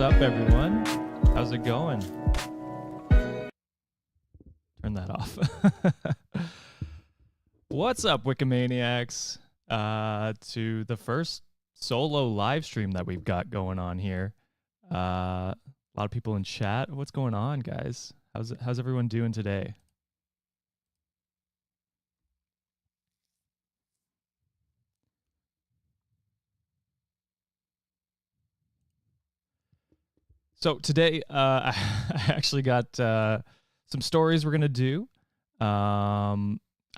up, everyone? How's it going? Turn that off. What's up, Wikimaniacs? To the first solo live stream that we've got going on here. A lot of people in chat. What's going on, guys? How's everyone doing today? So today, I actually got some stories we're gonna do. I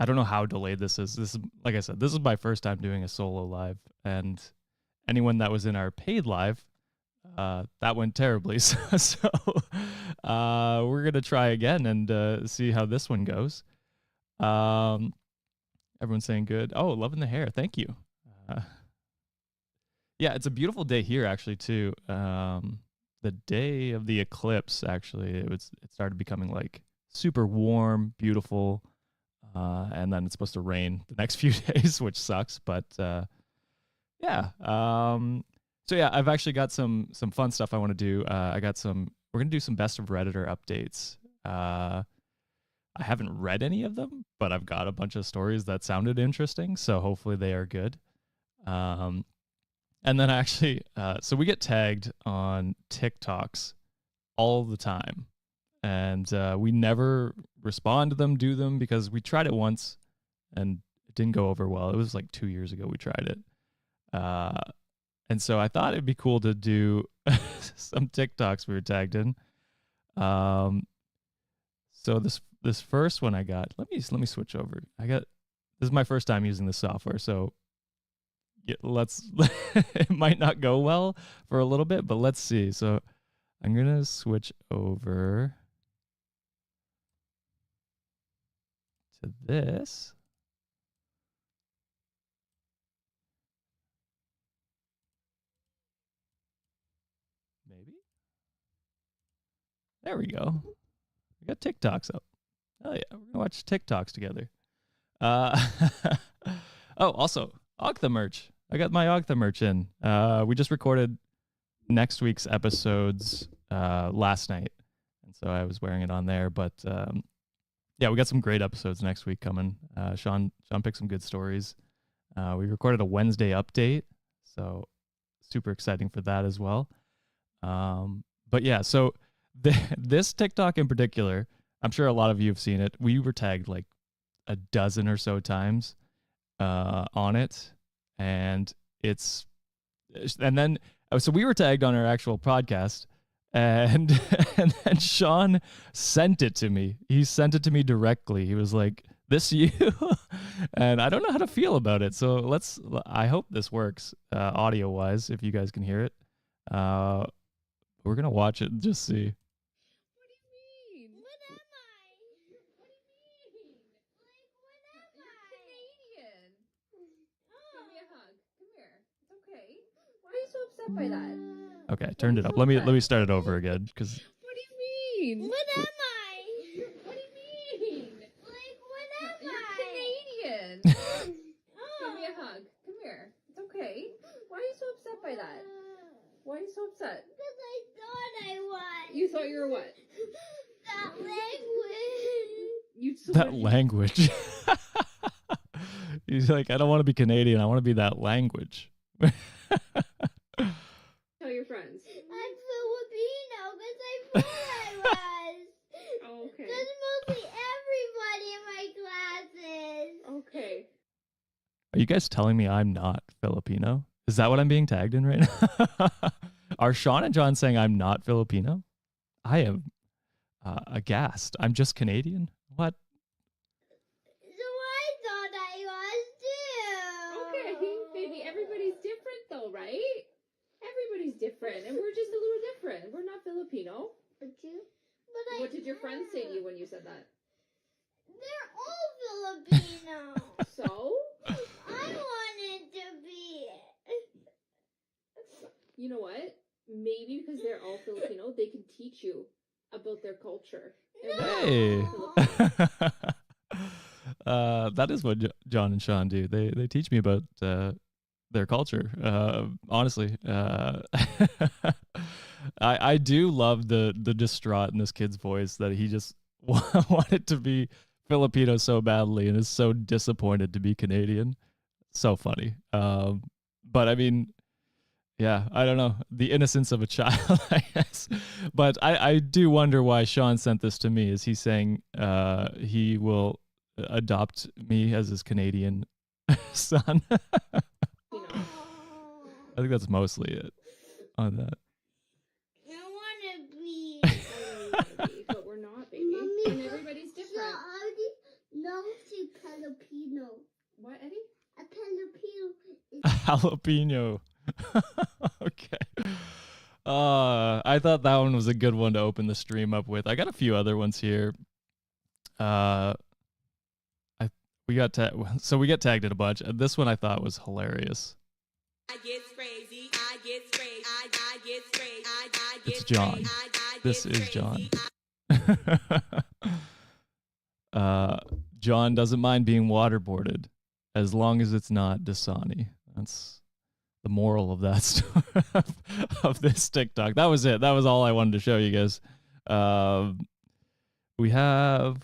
don't know how delayed this is. This is, like I said, this is my first time doing a solo live, and anyone that was in our paid live, that went terribly. So we're gonna try again and see how this one goes. Everyone's saying good. Oh, loving the hair. Thank you. Yeah, it's a beautiful day here actually too. The day of the eclipse, actually, it started becoming like super warm, beautiful, and then it's supposed to rain the next few days, which sucks. But yeah, so yeah, I've actually got some fun stuff I want to do. We're gonna do some best of Redditor updates. I haven't read any of them, but I've got a bunch of stories that sounded interesting, so hopefully they are good. And then actually, so we get tagged on TikToks all the time. And we never respond to them, do them, because we tried it once and it didn't go over well. It was like 2 years ago we tried it. And so I thought it'd be cool to do some TikToks we were tagged in. So this first one I got, let me switch over. This is my first time using this software, so yeah, it might not go well for a little bit, but let's see. So I'm going to switch over to this. Maybe. There we go. We got TikToks up. Oh yeah, we're going to watch TikToks together. Oh, also, Ogtha merch. I got my Ogtha merch in. We just recorded next week's episodes last night, and so I was wearing it on there. But yeah, we got some great episodes next week coming. Sean picked some good stories. We recorded a Wednesday update, so super exciting for that as well. But yeah, so this TikTok in particular, I'm sure a lot of you have seen it. We were tagged like a dozen or so times on it, and so we were tagged on our actual podcast, and then Sean sent it to me. He sent it to me directly. He was like, "This you," and I don't know how to feel about it. So I hope this works audio wise, if you guys can hear it. We're gonna watch it and just see. By that. Okay, I turned it up. Let me start it over again, because. What do you mean? What am I? What do you mean? Like, what am I? You're Canadian. Give me a hug. Come here. It's okay. Why are you so upset by that? Why are you so upset? Because I thought I was. You thought you were what? That language. That language. He's like, I don't want to be Canadian. I want to be that language. Tell your friends. I'm Filipino because I thought I was. Oh, okay. Because mostly everybody in my classes. Okay. Are you guys telling me I'm not Filipino? Is that what I'm being tagged in right now? Are Sean and John saying I'm not Filipino? I am aghast. I'm just Canadian? What? So I thought I was too. Okay, baby, everybody's different though, right? Everybody's different, and we're just a little different. We're not Filipino. But What did your friends say to you when you said that? They're all Filipino. So? I wanted to be. You know what? Maybe because they're all Filipino, they can teach you about their culture. Hey. That is what John and Sean do. They teach me about their culture. Honestly, I do love the distraught in this kid's voice that he just wanted to be Filipino so badly and is so disappointed to be Canadian. So funny. But I mean, yeah, I don't know. The innocence of a child, I guess. But I do wonder why Sean sent this to me. Is he saying he will adopt me as his Canadian son? I think that's mostly it on that. I want to be. But we're not, baby. Mommy, And everybody's different. So Eddie knows to Filipino. What, Eddie? A Jalapeno. Filipino is Okay. I thought that one was a good one to open the stream up with. I got a few other ones here. We got tagged in a bunch. This one I thought was hilarious. I get crazy. I get crazy. I get crazy. I get It's John. This is John. John doesn't mind being waterboarded as long as it's not Dasani. That's the moral of that story of this TikTok. That was it. That was all I wanted to show you guys. We have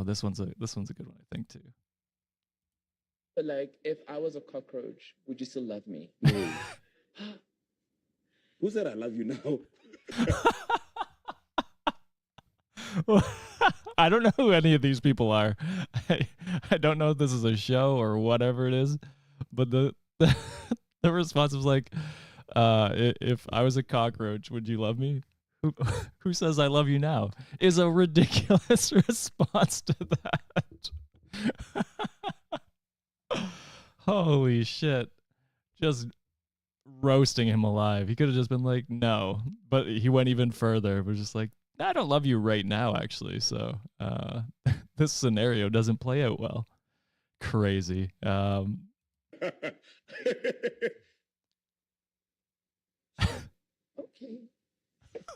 this one's a good one, I think, too. But like, if I was a cockroach, would you still love me? No. Who said I love you now? I don't know who any of these people are. I don't know if this is a show or whatever it is, but the response was like, if I was a cockroach, would you love me? Who says I love you now? Is a ridiculous response to that. Holy shit. Just roasting him alive. He could have just been like, no. But he went even further. Was just like, I don't love you right now, actually. So this scenario doesn't play out well. Crazy. Okay.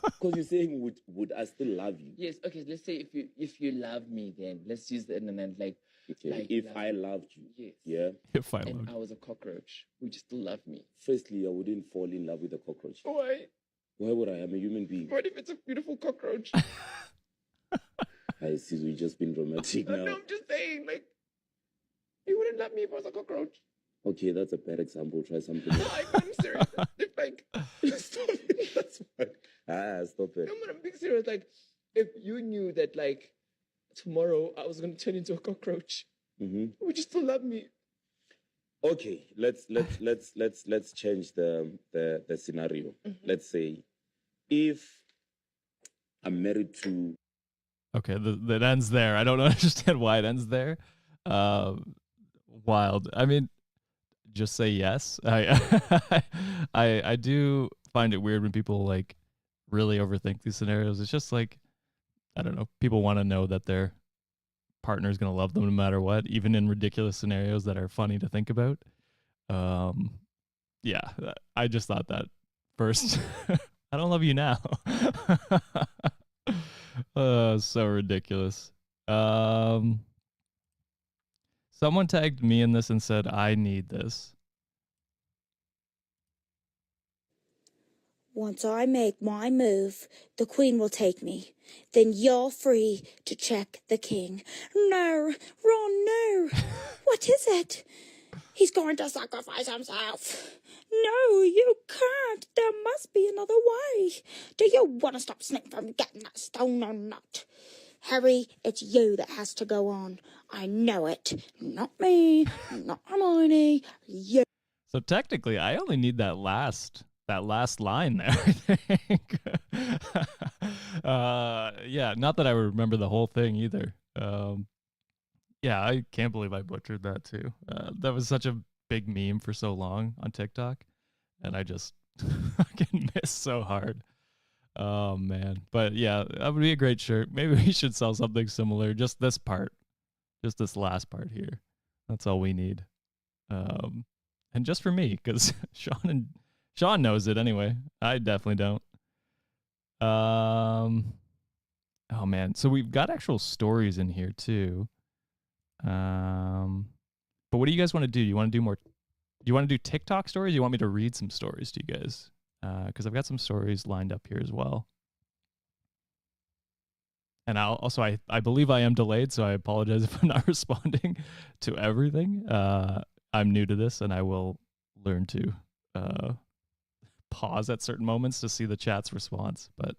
Because you're saying, would I still love you? Yes. Okay. Let's say if you love me, then let's use the internet like. Okay. Like if love I loved you, yes. yeah. If I And loved I was a cockroach, would you still love me? Firstly, I wouldn't fall in love with a cockroach. Why? Why would I? I'm a human being. What if it's a beautiful cockroach? I see. We've just been romantic now. No, I'm just saying, like, you wouldn't love me if I was a cockroach. Okay, that's a bad example. Try something else. I'm serious. If like, stop it. That's fine. Stop it. No, but I'm being serious. Like, if you knew that, like, tomorrow I was gonna turn into a cockroach, would you still love me? Okay, let's change the scenario. Let's say if I'm married to. Okay, that ends there. I don't understand why it ends there. Wild. I mean, just say yes. I do find it weird when people like really overthink these scenarios. It's just like, I don't know. People want to know that their partner is going to love them no matter what, even in ridiculous scenarios that are funny to think about. Yeah, I just thought that first. I don't love you now. So ridiculous. Someone tagged me in this and said, I need this. Once I make my move, the queen will take me. Then you're free to check the king. No, Ron, no. What is it? He's going to sacrifice himself. No, you can't. There must be another way. Do you want to stop Snake from getting that stone or not? Harry, it's you that has to go on. I know it. Not me, not Hermione, you. So technically, I only need that last line there, I think. Yeah, not that I would remember the whole thing either. Yeah, I can't believe I butchered that too. That was such a big meme for so long on TikTok, and I just fucking missed so hard. Oh man, but yeah, that would be a great shirt. Maybe we should sell something similar. Just this part, just this last part here. That's all we need. And just for me, because Sean knows it anyway. I definitely don't. Oh man, so we've got actual stories in here too. But what do you guys want to do? You want to do more? Do you want to do TikTok stories? You want me to read some stories to you guys? Because I've got some stories lined up here as well. And I believe I am delayed, so I apologize if I'm not responding to everything. I'm new to this, and I will learn to pause at certain moments to see the chat's response. But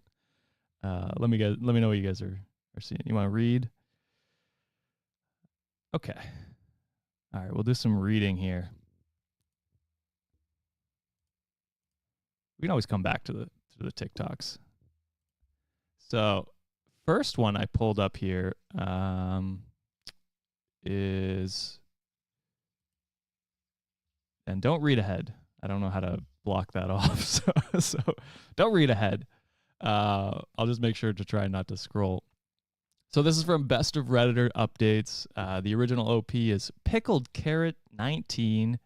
let me know what you guys are seeing. You want to read? Okay. All right, we'll do some reading here. We can always come back to the TikToks. So, first one I pulled up here is, and don't read ahead. I don't know how to block that off, so don't read ahead. I'll just make sure to try not to scroll. So this is from Best of Redditor Updates. The original OP is Pickled Carrot 19,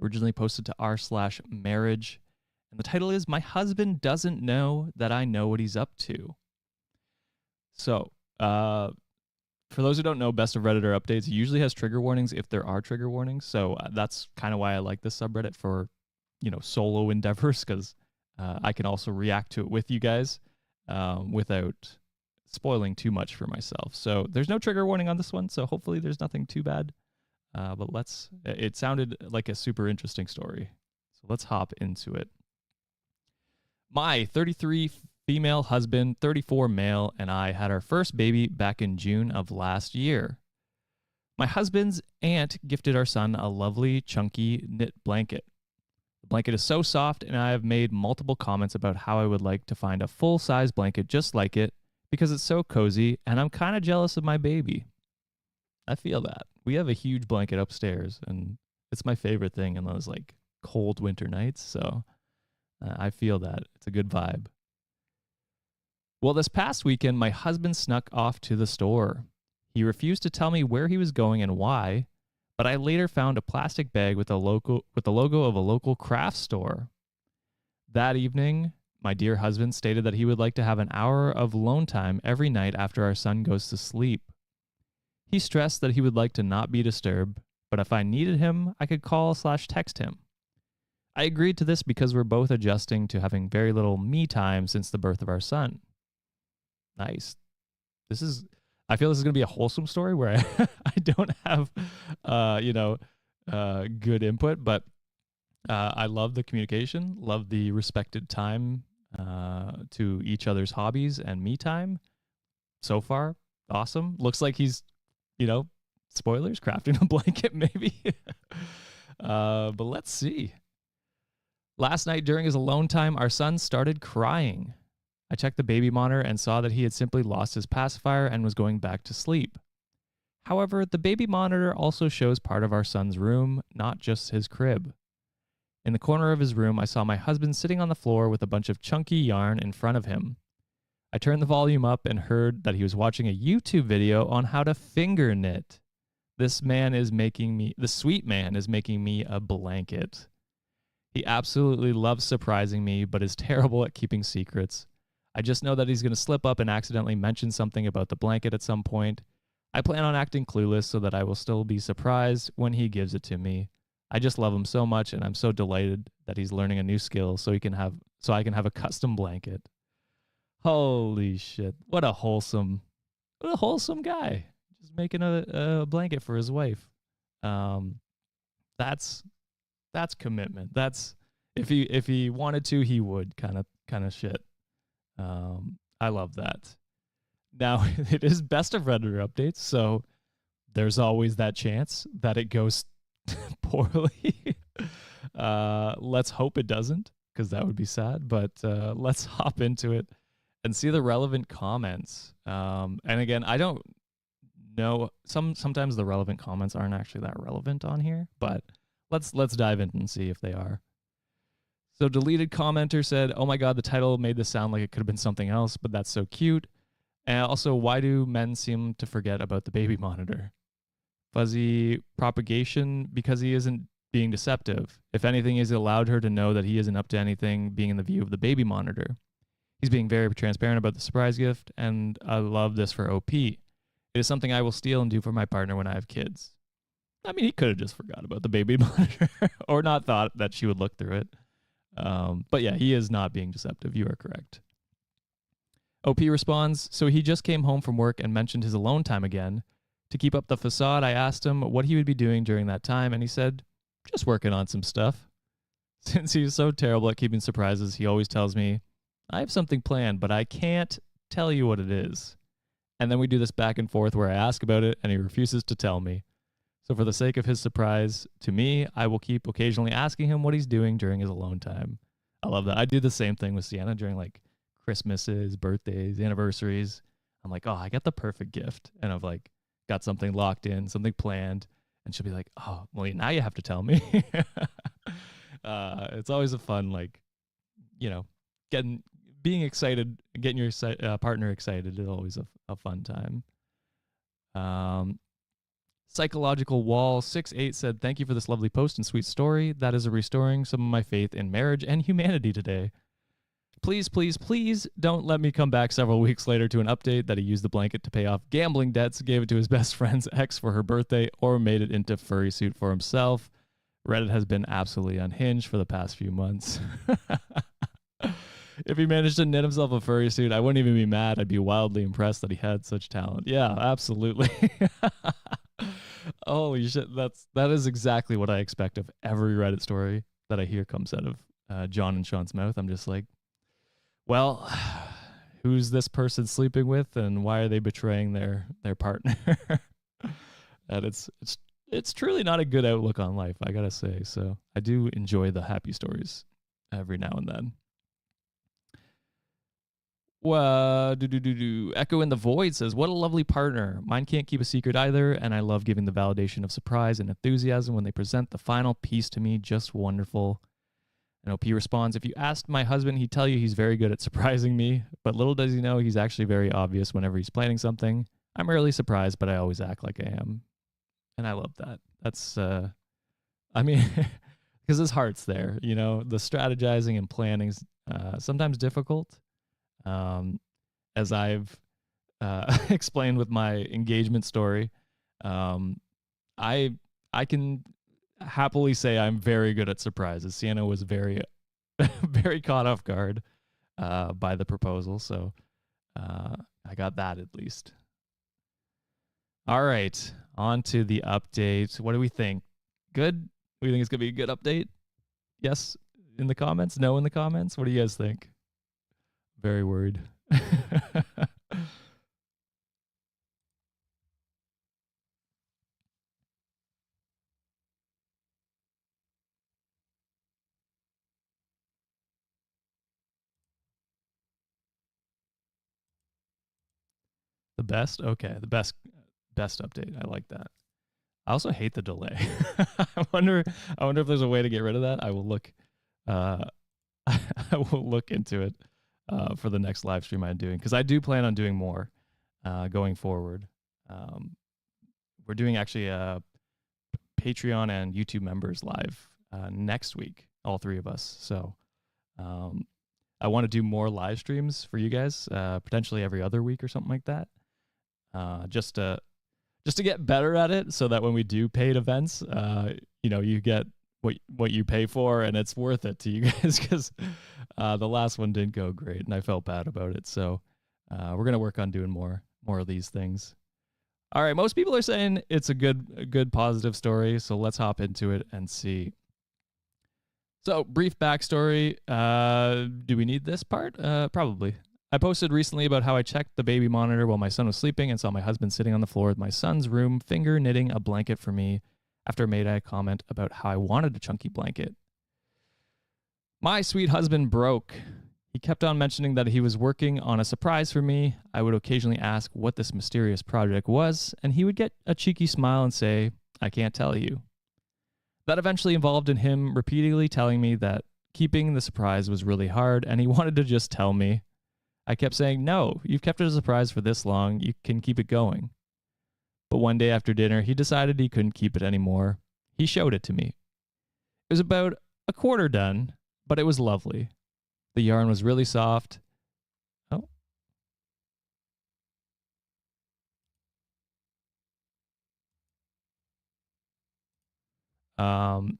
originally posted to r/marriage. And the title is My Husband Doesn't Know That I Know What He's Up To. So, for those who don't know, Best of Redditor Updates usually has trigger warnings if there are trigger warnings. So that's kind of why I like this subreddit for, solo endeavors, because I can also react to it with you guys without spoiling too much for myself. So there's no trigger warning on this one, so hopefully there's nothing too bad. But it sounded like a super interesting story. So let's hop into it. My 33 female husband, 34 male, and I had our first baby back in June of last year. My husband's aunt gifted our son a lovely, chunky knit blanket. The blanket is so soft, and I have made multiple comments about how I would like to find a full-size blanket just like it because it's so cozy, and I'm kind of jealous of my baby. I feel that. We have a huge blanket upstairs, and it's my favorite thing in those cold winter nights, so I feel that. It's a good vibe. Well, this past weekend, my husband snuck off to the store. He refused to tell me where he was going and why, but I later found a plastic bag with the logo of a local craft store. That evening, my dear husband stated that he would like to have an hour of alone time every night after our son goes to sleep. He stressed that he would like to not be disturbed, but if I needed him, I could call/text him. I agreed to this because we're both adjusting to having very little me time since the birth of our son. Nice. I feel this is going to be a wholesome story where I don't have, good input, but I love the communication, love the respected time to each other's hobbies and me time. So far, awesome. Looks like he's, spoilers, crafting a blanket maybe. But let's see. Last night during his alone time, our son started crying. I checked the baby monitor and saw that he had simply lost his pacifier and was going back to sleep. However, the baby monitor also shows part of our son's room, not just his crib. In the corner of his room, I saw my husband sitting on the floor with a bunch of chunky yarn in front of him. I turned the volume up and heard that he was watching a YouTube video on how to finger knit. The sweet man is making me a blanket. He absolutely loves surprising me, but is terrible at keeping secrets. I just know that he's going to slip up and accidentally mention something about the blanket at some point. I plan on acting clueless so that I will still be surprised when he gives it to me. I just love him so much, and I'm so delighted that he's learning a new skill so I can have a custom blanket. Holy shit. What a wholesome guy. Just making a blanket for his wife. That's commitment. That's if he wanted to, he would kind of shit. I love that. Now it is Best of Redditor Updates, so there's always that chance that it goes poorly. Let's hope it doesn't, because that would be sad. But let's hop into it and see the relevant comments. And again, I don't know. Sometimes the relevant comments aren't actually that relevant on here, but let's dive in and see if they are. So deleted commenter said, "Oh my God, the title made this sound like it could have been something else, but that's so cute. And also, why do men seem to forget about the baby monitor? Fuzzy propagation, because he isn't being deceptive. If anything, he's allowed her to know that he isn't up to anything being in the view of the baby monitor. He's being very transparent about the surprise gift, and I love this for OP. It is something I will steal and do for my partner when I have kids. I mean, he could have just forgot about the baby monitor or not thought that she would look through it. But yeah, he is not being deceptive. You are correct. OP responds, so he just came home from work and mentioned his alone time again. To keep up the facade, I asked him what he would be doing during that time, and he said, just working on some stuff. Since he's so terrible at keeping surprises, he always tells me, I have something planned, but I can't tell you what it is. And then we do this back and forth where I ask about it, and he refuses to tell me. So for the sake of his surprise to me, I will keep occasionally asking him what he's doing during his alone time. I love that. I do the same thing with Sienna during like Christmases, birthdays, anniversaries. I'm like, oh, I got the perfect gift. And I've like got something locked in, something planned. And she'll be like, oh, well, now you have to tell me. It's always a fun, like, you know, being excited, getting your partner excited is always a fun time. Psychological Wall 68 said, thank you for this lovely post and sweet story. That is restoring some of my faith in marriage and humanity today. Please, please, please don't let me come back several weeks later to an update that he used the blanket to pay off gambling debts, gave it to his best friend's ex for her birthday, or made it into furry suit for himself. Reddit has been absolutely unhinged for the past few months. If he managed to knit himself a furry suit, I wouldn't even be mad. I'd be wildly impressed that he had such talent. Yeah, absolutely. Holy shit, that is exactly what I expect of every Reddit story that I hear comes out of John and Sean's mouth. I'm just like, well, who's this person sleeping with, and why are they betraying their partner? And it's truly not a good outlook on life, I gotta say. So I do enjoy the happy stories every now and then. Echo in the Void says, what a lovely partner. Mine can't keep a secret either, and I love giving the validation of surprise and enthusiasm when they present the final piece to me. Just wonderful. And OP responds, if you asked my husband, he'd tell you he's very good at surprising me, but little does he know he's actually very obvious whenever he's planning something. I'm rarely surprised, but I always act like I am. And I love that. That's, I mean, because his heart's there, you know, the strategizing and planning's sometimes difficult. As I've explained with my engagement story, I can happily say I'm very good at surprises. Sienna was very, very caught off guard by the proposal, so I got that at least. All right, on to the update. What do we think? Good? We think it's gonna be a good update? Yes in the comments? No in the comments? What do you guys think? Very worried. The best? Okay, the best update. I like that. I also hate the delay. I wonder if there's a way to get rid of that. I will look I will look into it for the next live stream I'm doing, because I do plan on doing more going forward. We're doing actually a Patreon and YouTube members live next week, all three of us. So I want to do more live streams for you guys, potentially every other week or something like that. Just to get better at it, so that when we do paid events, you know, you get what you pay for, and it's worth it to you guys, because the last one didn't go great, and I felt bad about it. So we're gonna work on doing more of these things. All right, most people are saying it's a good positive story, so let's hop into it and see. So, brief backstory. Do we need this part? Probably. I posted recently about how I checked the baby monitor while my son was sleeping and saw my husband sitting on the floor of my son's room, finger knitting a blanket for me, after I made a comment about how I wanted a chunky blanket. My sweet husband broke. He kept on mentioning that he was working on a surprise for me. I would occasionally ask what this mysterious project was, and he would get a cheeky smile and say, I can't tell you. That eventually involved in him repeatedly telling me that keeping the surprise was really hard, and he wanted to just tell me. I kept saying, no, you've kept it a surprise for this long, you can keep it going. But one day after dinner, he decided he couldn't keep it anymore. He showed it to me. It was about a quarter done, but it was lovely. The yarn was really soft. Oh. Sorry,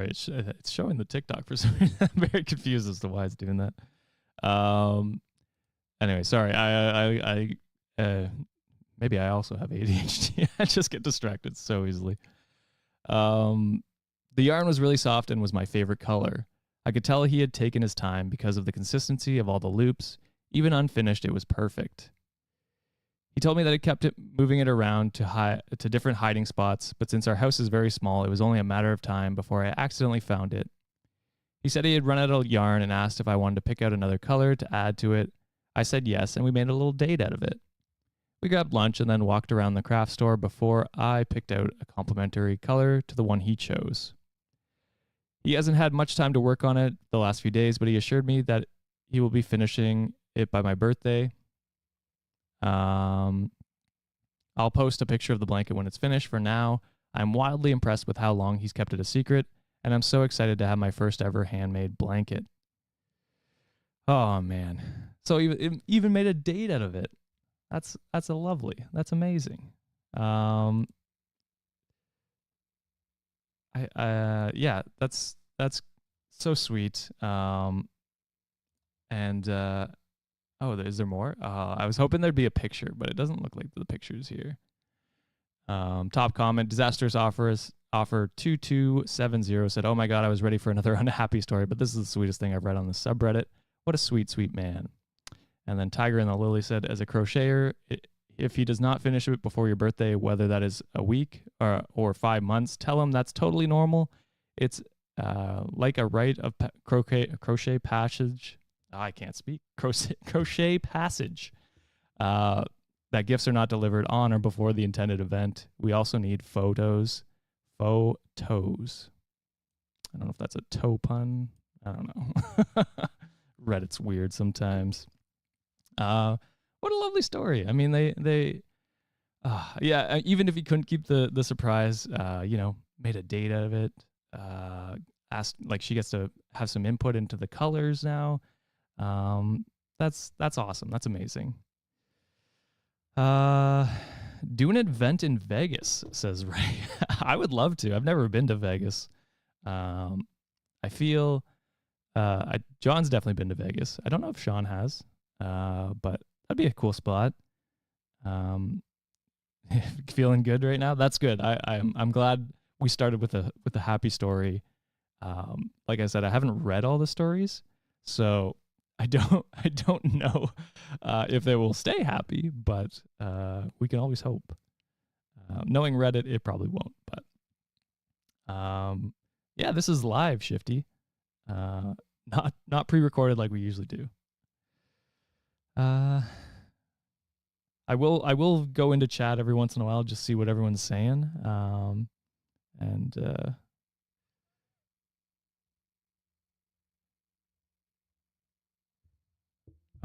it's showing the TikTok for some reason. I'm very confused as to why it's doing that. Anyway, sorry. I maybe I also have ADHD. I just get distracted so easily. The yarn was really soft and was my favorite color. I could tell he had taken his time because of the consistency of all the loops. Even unfinished, it was perfect. He told me that he kept moving it around to different hiding spots, but since our house is very small, it was only a matter of time before I accidentally found it. He said he had run out of yarn and asked if I wanted to pick out another color to add to it. I said yes, and we made a little date out of it. We grabbed lunch and then walked around the craft store before I picked out a complementary color to the one he chose. He hasn't had much time to work on it the last few days, but he assured me that he will be finishing it by my birthday. I'll post a picture of the blanket when it's finished. For now, I'm wildly impressed with how long he's kept it a secret, and I'm so excited to have my first ever handmade blanket. Oh man. So even made a date out of it. That's a lovely. That's amazing. Yeah, that's so sweet. Oh, is there more? I was hoping there'd be a picture, but it doesn't look like the pictures here. Top comment, disastrous offer 2270 said, "Oh my God, I was ready for another unhappy story, but this is the sweetest thing I've read on the subreddit. What a sweet, sweet man." And then Tiger in the Lily said, "As a crocheter, if he does not finish it before your birthday, whether that is a week or 5 months, tell him that's totally normal. It's like a rite of crochet passage." I can't speak. Crochet passage. That gifts are not delivered on or before the intended event. We also need photos. Faux toes. I don't know if that's a toe pun. I don't know. Reddit's weird sometimes. What a lovely story. I mean, yeah, even if he couldn't keep the surprise, made a date out of it. Asked, like, she gets to have some input into the colors now. That's awesome. That's amazing. Do an event in Vegas, says Ray. I would love to. I've never been to Vegas. I feel John's definitely been to Vegas. I don't know if Sean has, but that'd be a cool spot. Feeling good right now? That's good. I'm glad we started with a happy story. Like I said, I haven't read all the stories, so I don't know if they will stay happy, but we can always hope. Knowing Reddit, it probably won't. But yeah, this is live, Shifty. Not pre-recorded like we usually do. I will go into chat every once in a while, just see what everyone's saying.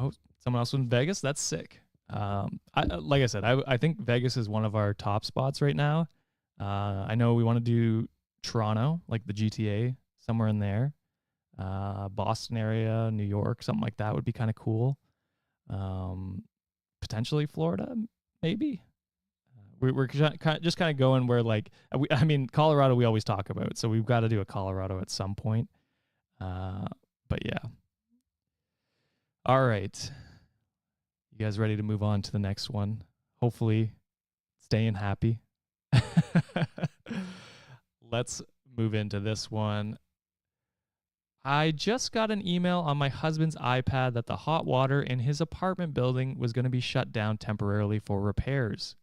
Oh, someone else in Vegas? That's sick. Like I said, I think Vegas is one of our top spots right now. I know we want to do Toronto, like the GTA, somewhere in there. Boston area, New York, something like that would be kind of cool. Potentially Florida, maybe. We're just kind of going where, like, I mean, Colorado we always talk about, so we've got to do a Colorado at some point. But yeah. All right. You guys ready to move on to the next one? Hopefully staying happy. Let's move into this one. I just got an email on my husband's iPad that the hot water in his apartment building was going to be shut down temporarily for repairs.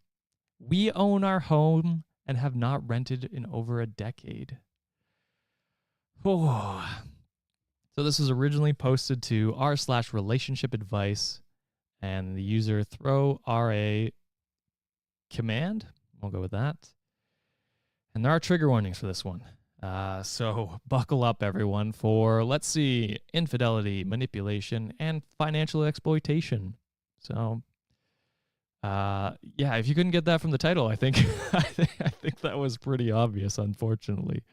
We own our home and have not rented in over a decade. Oh. So this was originally posted to r/relationship advice, and the user throw RA command. We'll go with that. And there are trigger warnings for this one. So buckle up, everyone, for, let's see, infidelity, manipulation, and financial exploitation. So, yeah, if you couldn't get that from the title, I think I think that was pretty obvious, unfortunately.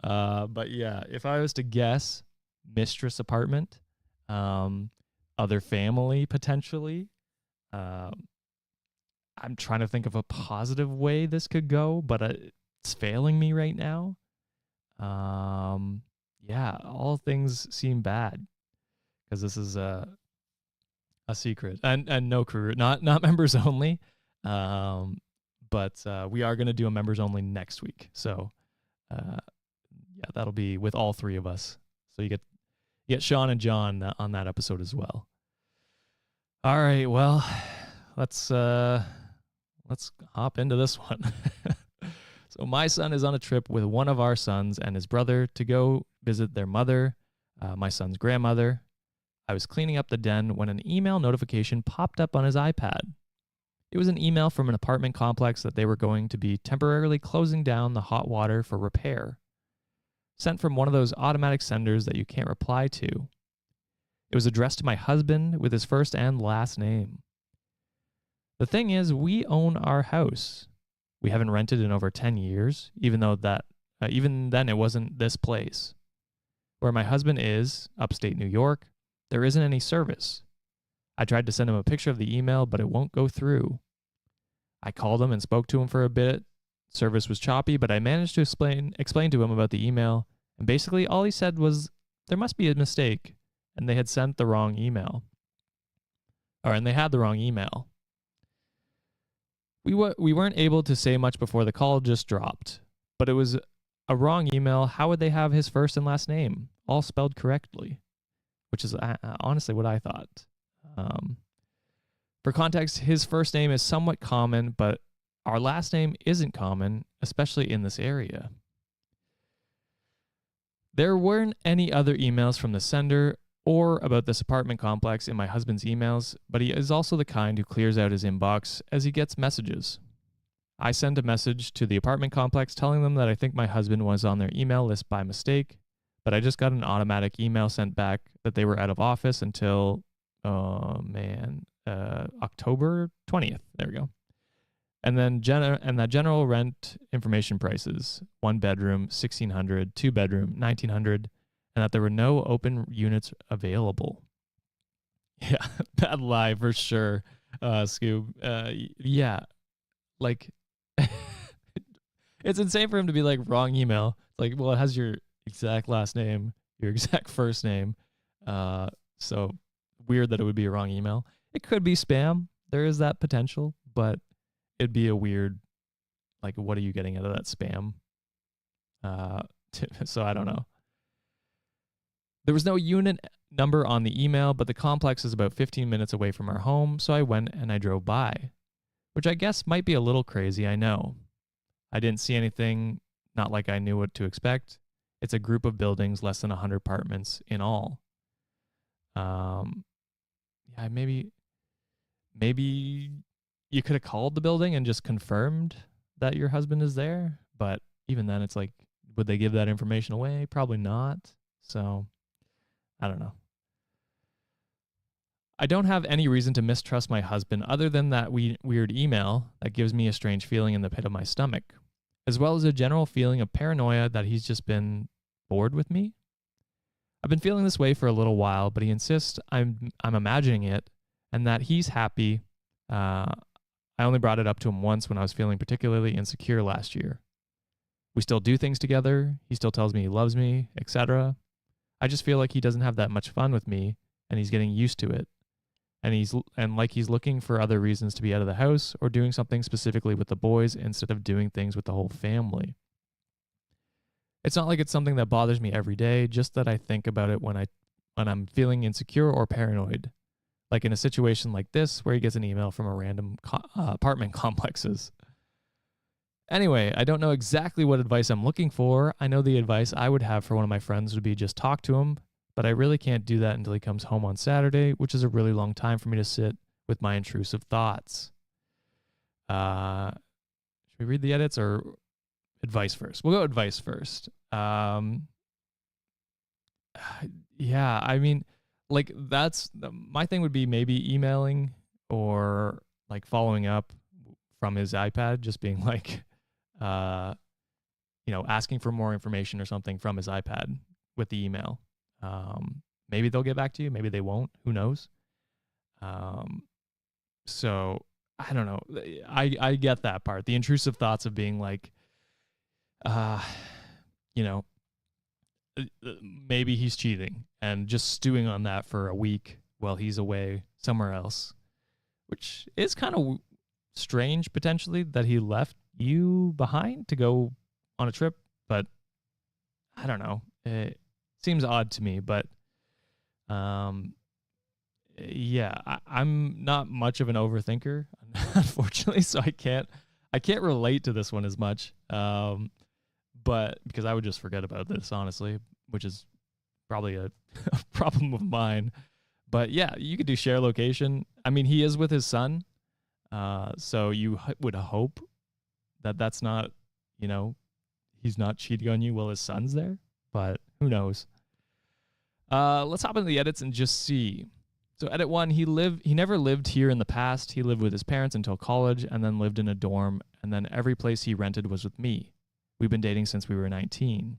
But yeah, if I was to guess, mistress apartment, other family potentially. I'm trying to think of a positive way this could go, but it's failing me right now. Yeah, all things seem bad because this is a secret and no crew, not members only. But we are going to do a members only next week. So, yeah, that'll be with all three of us. So you get Sean and John on that episode as well. All right, well, let's hop into this one. So my son is on a trip with one of our sons and his brother to go visit their mother, my son's grandmother. I was cleaning up the den when an email notification popped up on his iPad. It was an email from an apartment complex that they were going to be temporarily closing down the hot water for repair. Sent from one of those automatic senders that you can't reply to. It was addressed to my husband with his first and last name. The thing is, we own our house. We haven't rented in over 10 years, even then it wasn't this place. Where my husband is, upstate New York, there isn't any service. I tried to send him a picture of the email, but it won't go through. I called him and spoke to him for a bit. Service was choppy, but I managed to explain to him about the email, and basically all he said was there must be a mistake, and they had sent the wrong email. And they had the wrong email. We weren't able to say much before the call just dropped, but it was a wrong email. How would they have his first and last name all spelled correctly? Which is honestly what I thought. For context, his first name is somewhat common, but our last name isn't common, especially in this area. There weren't any other emails from the sender or about this apartment complex in my husband's emails, but he is also the kind who clears out his inbox as he gets messages. I sent a message to the apartment complex telling them that I think my husband was on their email list by mistake, but I just got an automatic email sent back that they were out of office until, October 20th. There we go. And then that general rent information prices, 1 bedroom, $1,600, 2 bedroom, $1,900, and that there were no open units available. Yeah, bad lie for sure, Scoob. Yeah, like, it's insane for him to be like, wrong email. It's like, well, it has your exact last name, your exact first name. So weird that it would be a wrong email. It could be spam. There is that potential, but it'd be a weird, like, what are you getting out of that spam? So I don't know. There was no unit number on the email, but the complex is about 15 minutes away from our home, so I went and I drove by, which I guess might be a little crazy, I know. I didn't see anything, not like I knew what to expect. It's a group of buildings, less than 100 apartments in all. Yeah, maybe you could have called the building and just confirmed that your husband is there, but even then it's like, would they give that information away? Probably not. So I don't know. I don't have any reason to mistrust my husband other than that weird email that gives me a strange feeling in the pit of my stomach, as well as a general feeling of paranoia that he's just been bored with me. I've been feeling this way for a little while, but he insists I'm imagining it and that he's happy. I only brought it up to him once when I was feeling particularly insecure last year. We still do things together. He still tells me he loves me, etc. I just feel like he doesn't have that much fun with me, and he's getting used to it. And he's looking for other reasons to be out of the house or doing something specifically with the boys instead of doing things with the whole family. It's not like it's something that bothers me every day, just that I think about it when I'm feeling insecure or paranoid. Like in a situation like this where he gets an email from a random apartment complexes. Anyway, I don't know exactly what advice I'm looking for. I know the advice I would have for one of my friends would be just talk to him, but I really can't do that until he comes home on Saturday, which is a really long time for me to sit with my intrusive thoughts. Should we read the edits or advice first? We'll go advice first. Yeah, I mean, like my thing would be maybe emailing or like following up from his iPad, just being like, asking for more information or something from his iPad with the email. Maybe they'll get back to you. Maybe they won't. Who knows? So I don't know. I get that part. The intrusive thoughts of being like, you know, maybe he's cheating and just stewing on that for a week while he's away somewhere else, which is kind of strange potentially that he left you behind to go on a trip, but I don't know. It seems odd to me, but yeah, I'm not much of an overthinker, unfortunately, so I can't relate to this one as much. But because I would just forget about this, honestly, which is probably a problem of mine. But yeah, you could do share location. I mean, he is with his son, so you would hope that that's not, you know, he's not cheating on you while his son's there. But who knows? Let's hop into the edits and just see. So edit 1, he never lived here in the past. He lived with his parents until college and then lived in a dorm, and then every place he rented was with me. We've been dating since we were 19.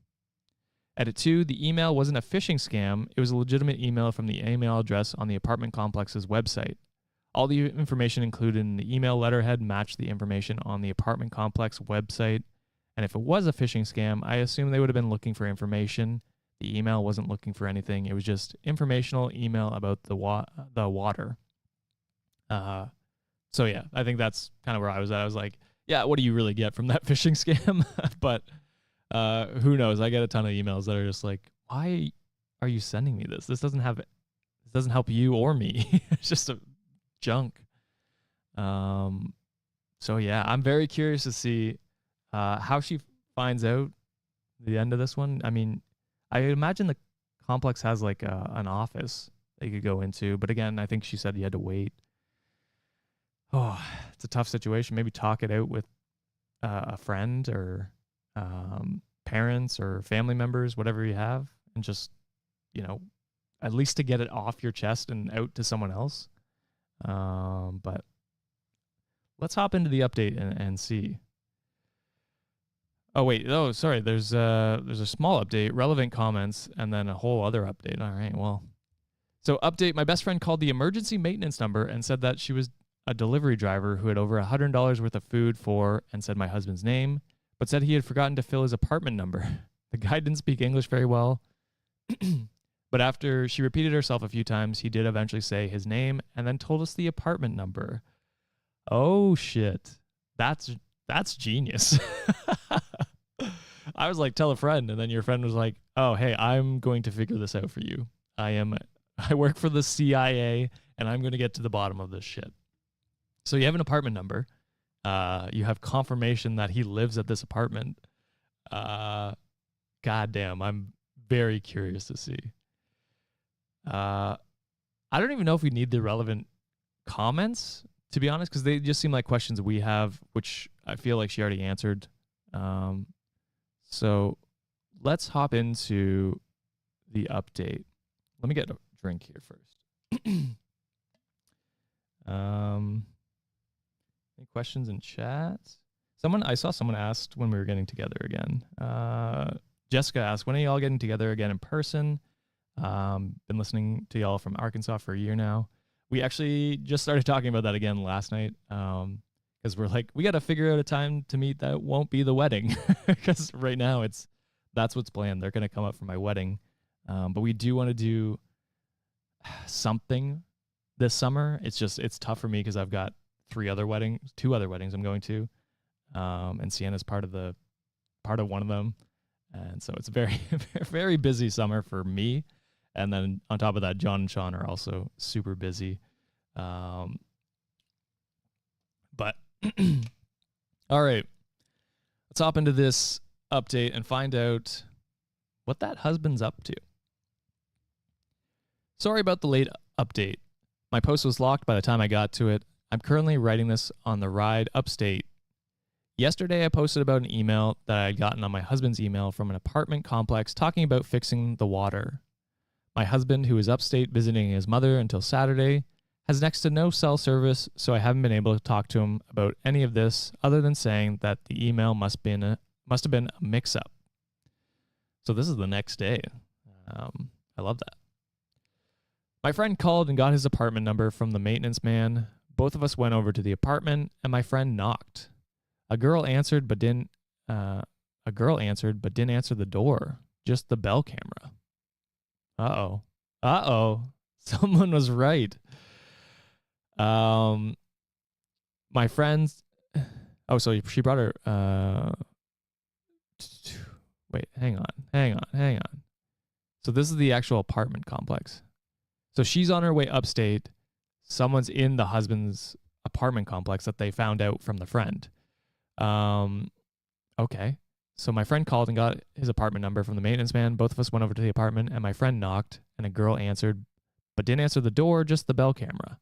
Edit 2, the email wasn't a phishing scam. It was a legitimate email from the email address on the apartment complex's website. All the information included in the email letterhead matched the information on the apartment complex website. And if it was a phishing scam, I assume they would have been looking for information. The email wasn't looking for anything. It was just informational email about the water. So yeah, I think that's kind of where I was at. I was like, yeah, what do you really get from that phishing scam? But who knows? I get a ton of emails that are just like, why are you sending me this? This doesn't help you or me. It's just a junk. So yeah, I'm very curious to see how she finds out the end of this one. I mean, I imagine the complex has like an office that you could go into, but again, I think she said you had to wait. Oh, it's a tough situation. Maybe talk it out with a friend or parents or family members, whatever you have, and just, you know, at least to get it off your chest and out to someone else. But let's hop into the update and see. Oh, wait. Oh, sorry. There's a small update, relevant comments, and then a whole other update. All right. Well, so update. My best friend called the emergency maintenance number and said that she was a delivery driver who had over $100 worth of food for, and said my husband's name, but said he had forgotten to fill his apartment number. The guy didn't speak English very well, but after she repeated herself a few times, he did eventually say his name and then told us the apartment number. Oh, shit. That's genius. I was like, tell a friend. And then your friend was like, oh, hey, I'm going to figure this out for you. I work for the CIA and I'm going to get to the bottom of this shit. So you have an apartment number. You have confirmation that he lives at this apartment. Goddamn, I'm very curious to see. I don't even know if we need the relevant comments, to be honest, because they just seem like questions we have, which I feel like she already answered. So let's hop into the update. Let me get a drink here first. Any questions in chat? I saw someone asked when we were getting together again. Jessica asked, when are y'all getting together again in person? Been listening to y'all from Arkansas for a year now. We actually just started talking about that again last night. Because we're like, we got to figure out a time to meet that won't be the wedding. Because right now that's what's planned. They're going to come up for my wedding. But we do want to do something this summer. It's tough for me because I've got two other weddings I'm going to. And Sienna's part of one of them. And so it's a very, very busy summer for me. And then on top of that, John and Sean are also super busy. But all right, let's hop into this update and find out what that husband's up to. Sorry about the late update. My post was locked by the time I got to it. I'm currently writing this on the ride upstate. Yesterday, I posted about an email that I had gotten on my husband's email from an apartment complex talking about fixing the water. My husband, who is upstate visiting his mother until Saturday, has next to no cell service, so I haven't been able to talk to him about any of this other than saying that the email must have been a mix-up. So this is the next day. I love that. My friend called and got his apartment number from the maintenance man, Both of us went over to the apartment, and my friend knocked. A girl answered, but didn't answer the door. Just the bell camera. Uh-oh. Someone was right. My friends. Oh, so she brought her. Wait, hang on. So this is the actual apartment complex. So she's on her way upstate. Someone's in the husband's apartment complex that they found out from the friend. Okay. So my friend called and got his apartment number from the maintenance man. Both of us went over to the apartment, and my friend knocked, and a girl answered, but didn't answer the door, just the bell camera.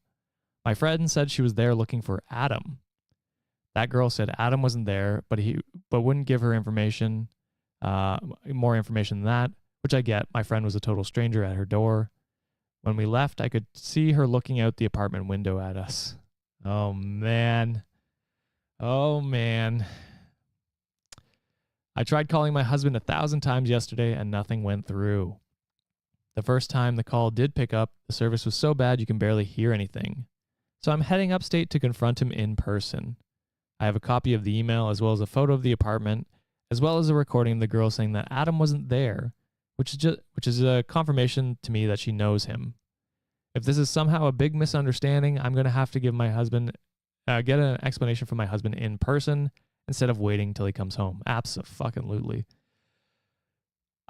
My friend said she was there looking for Adam. That girl said Adam wasn't there, but wouldn't give her information, more information than that, which I get. My friend was a total stranger at her door. When we left, I could see her looking out the apartment window at us. Oh, man. I tried calling my husband 1,000 times yesterday, and nothing went through. The first time the call did pick up, the service was so bad you can barely hear anything. So I'm heading upstate to confront him in person. I have a copy of the email as well as a photo of the apartment, as well as a recording of the girl saying that Adam wasn't there, which is a confirmation to me that she knows him. If this is somehow a big misunderstanding, I'm going to have to give my husband get an explanation from my husband in person instead of waiting till he comes home. Abso-fucking-lutely.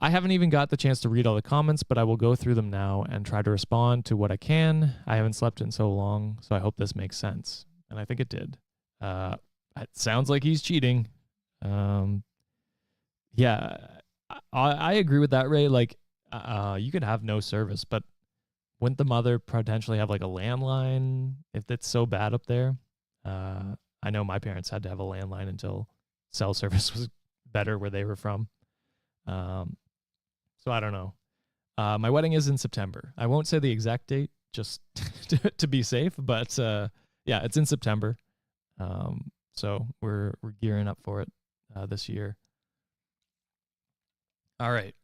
I haven't even got the chance to read all the comments, but I will go through them now and try to respond to what I can. I haven't slept in so long, so I hope this makes sense. And I think it did. It sounds like he's cheating. Yeah, I agree with that, Ray. Like, you could have no service, but wouldn't the mother potentially have like a landline if it's so bad up there? I know my parents had to have a landline until cell service was better where they were from. So I don't know. My wedding is in September. I won't say the exact date just to be safe, but yeah, it's in September. So we're gearing up for it this year. All right.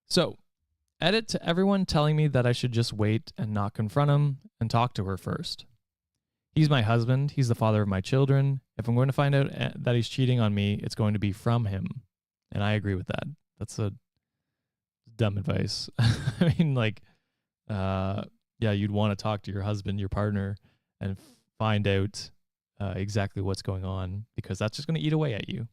So, edit to everyone telling me that I should just wait and not confront him and talk to her first. He's my husband. He's the father of my children. If I'm going to find out that he's cheating on me, it's going to be from him. And I agree with that. That's a dumb advice. I mean, like, yeah, you'd want to talk to your husband, your partner, and find out exactly what's going on, because that's just going to eat away at you.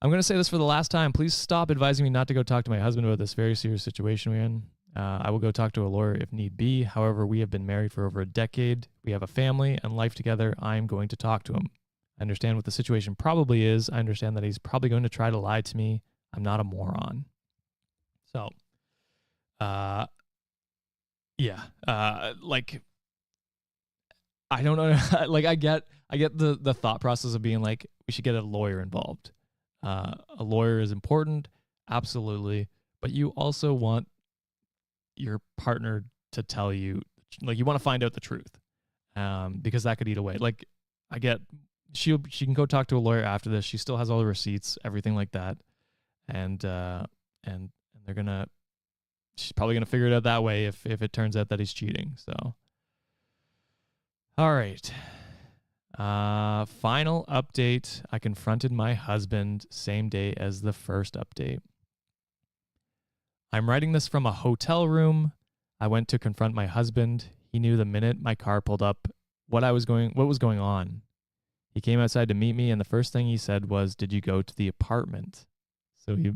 I'm going to say this for the last time. Please stop advising me not to go talk to my husband about this very serious situation we're in. I will go talk to a lawyer if need be. However, we have been married for over a decade. We have a family and life together. I am going to talk to him. I understand what the situation probably is. I understand that he's probably going to try to lie to me. I'm not a moron. So, yeah, like, I don't know. Like, I get the thought process of being like, we should get a lawyer involved. A lawyer is important, absolutely, but you also want your partner to tell you, like, you want to find out the truth, because that could eat away. Like, I get she can go talk to a lawyer after this. She still has all the receipts, everything like that, and she's probably gonna figure it out that way if it turns out that he's cheating. So, all right. Final update. I confronted my husband same day as the first update. I'm writing this from a hotel room. I went to confront my husband. He knew the minute my car pulled up what was going on. He came outside to meet me, and the first thing he said was, "Did you go to the apartment?" So he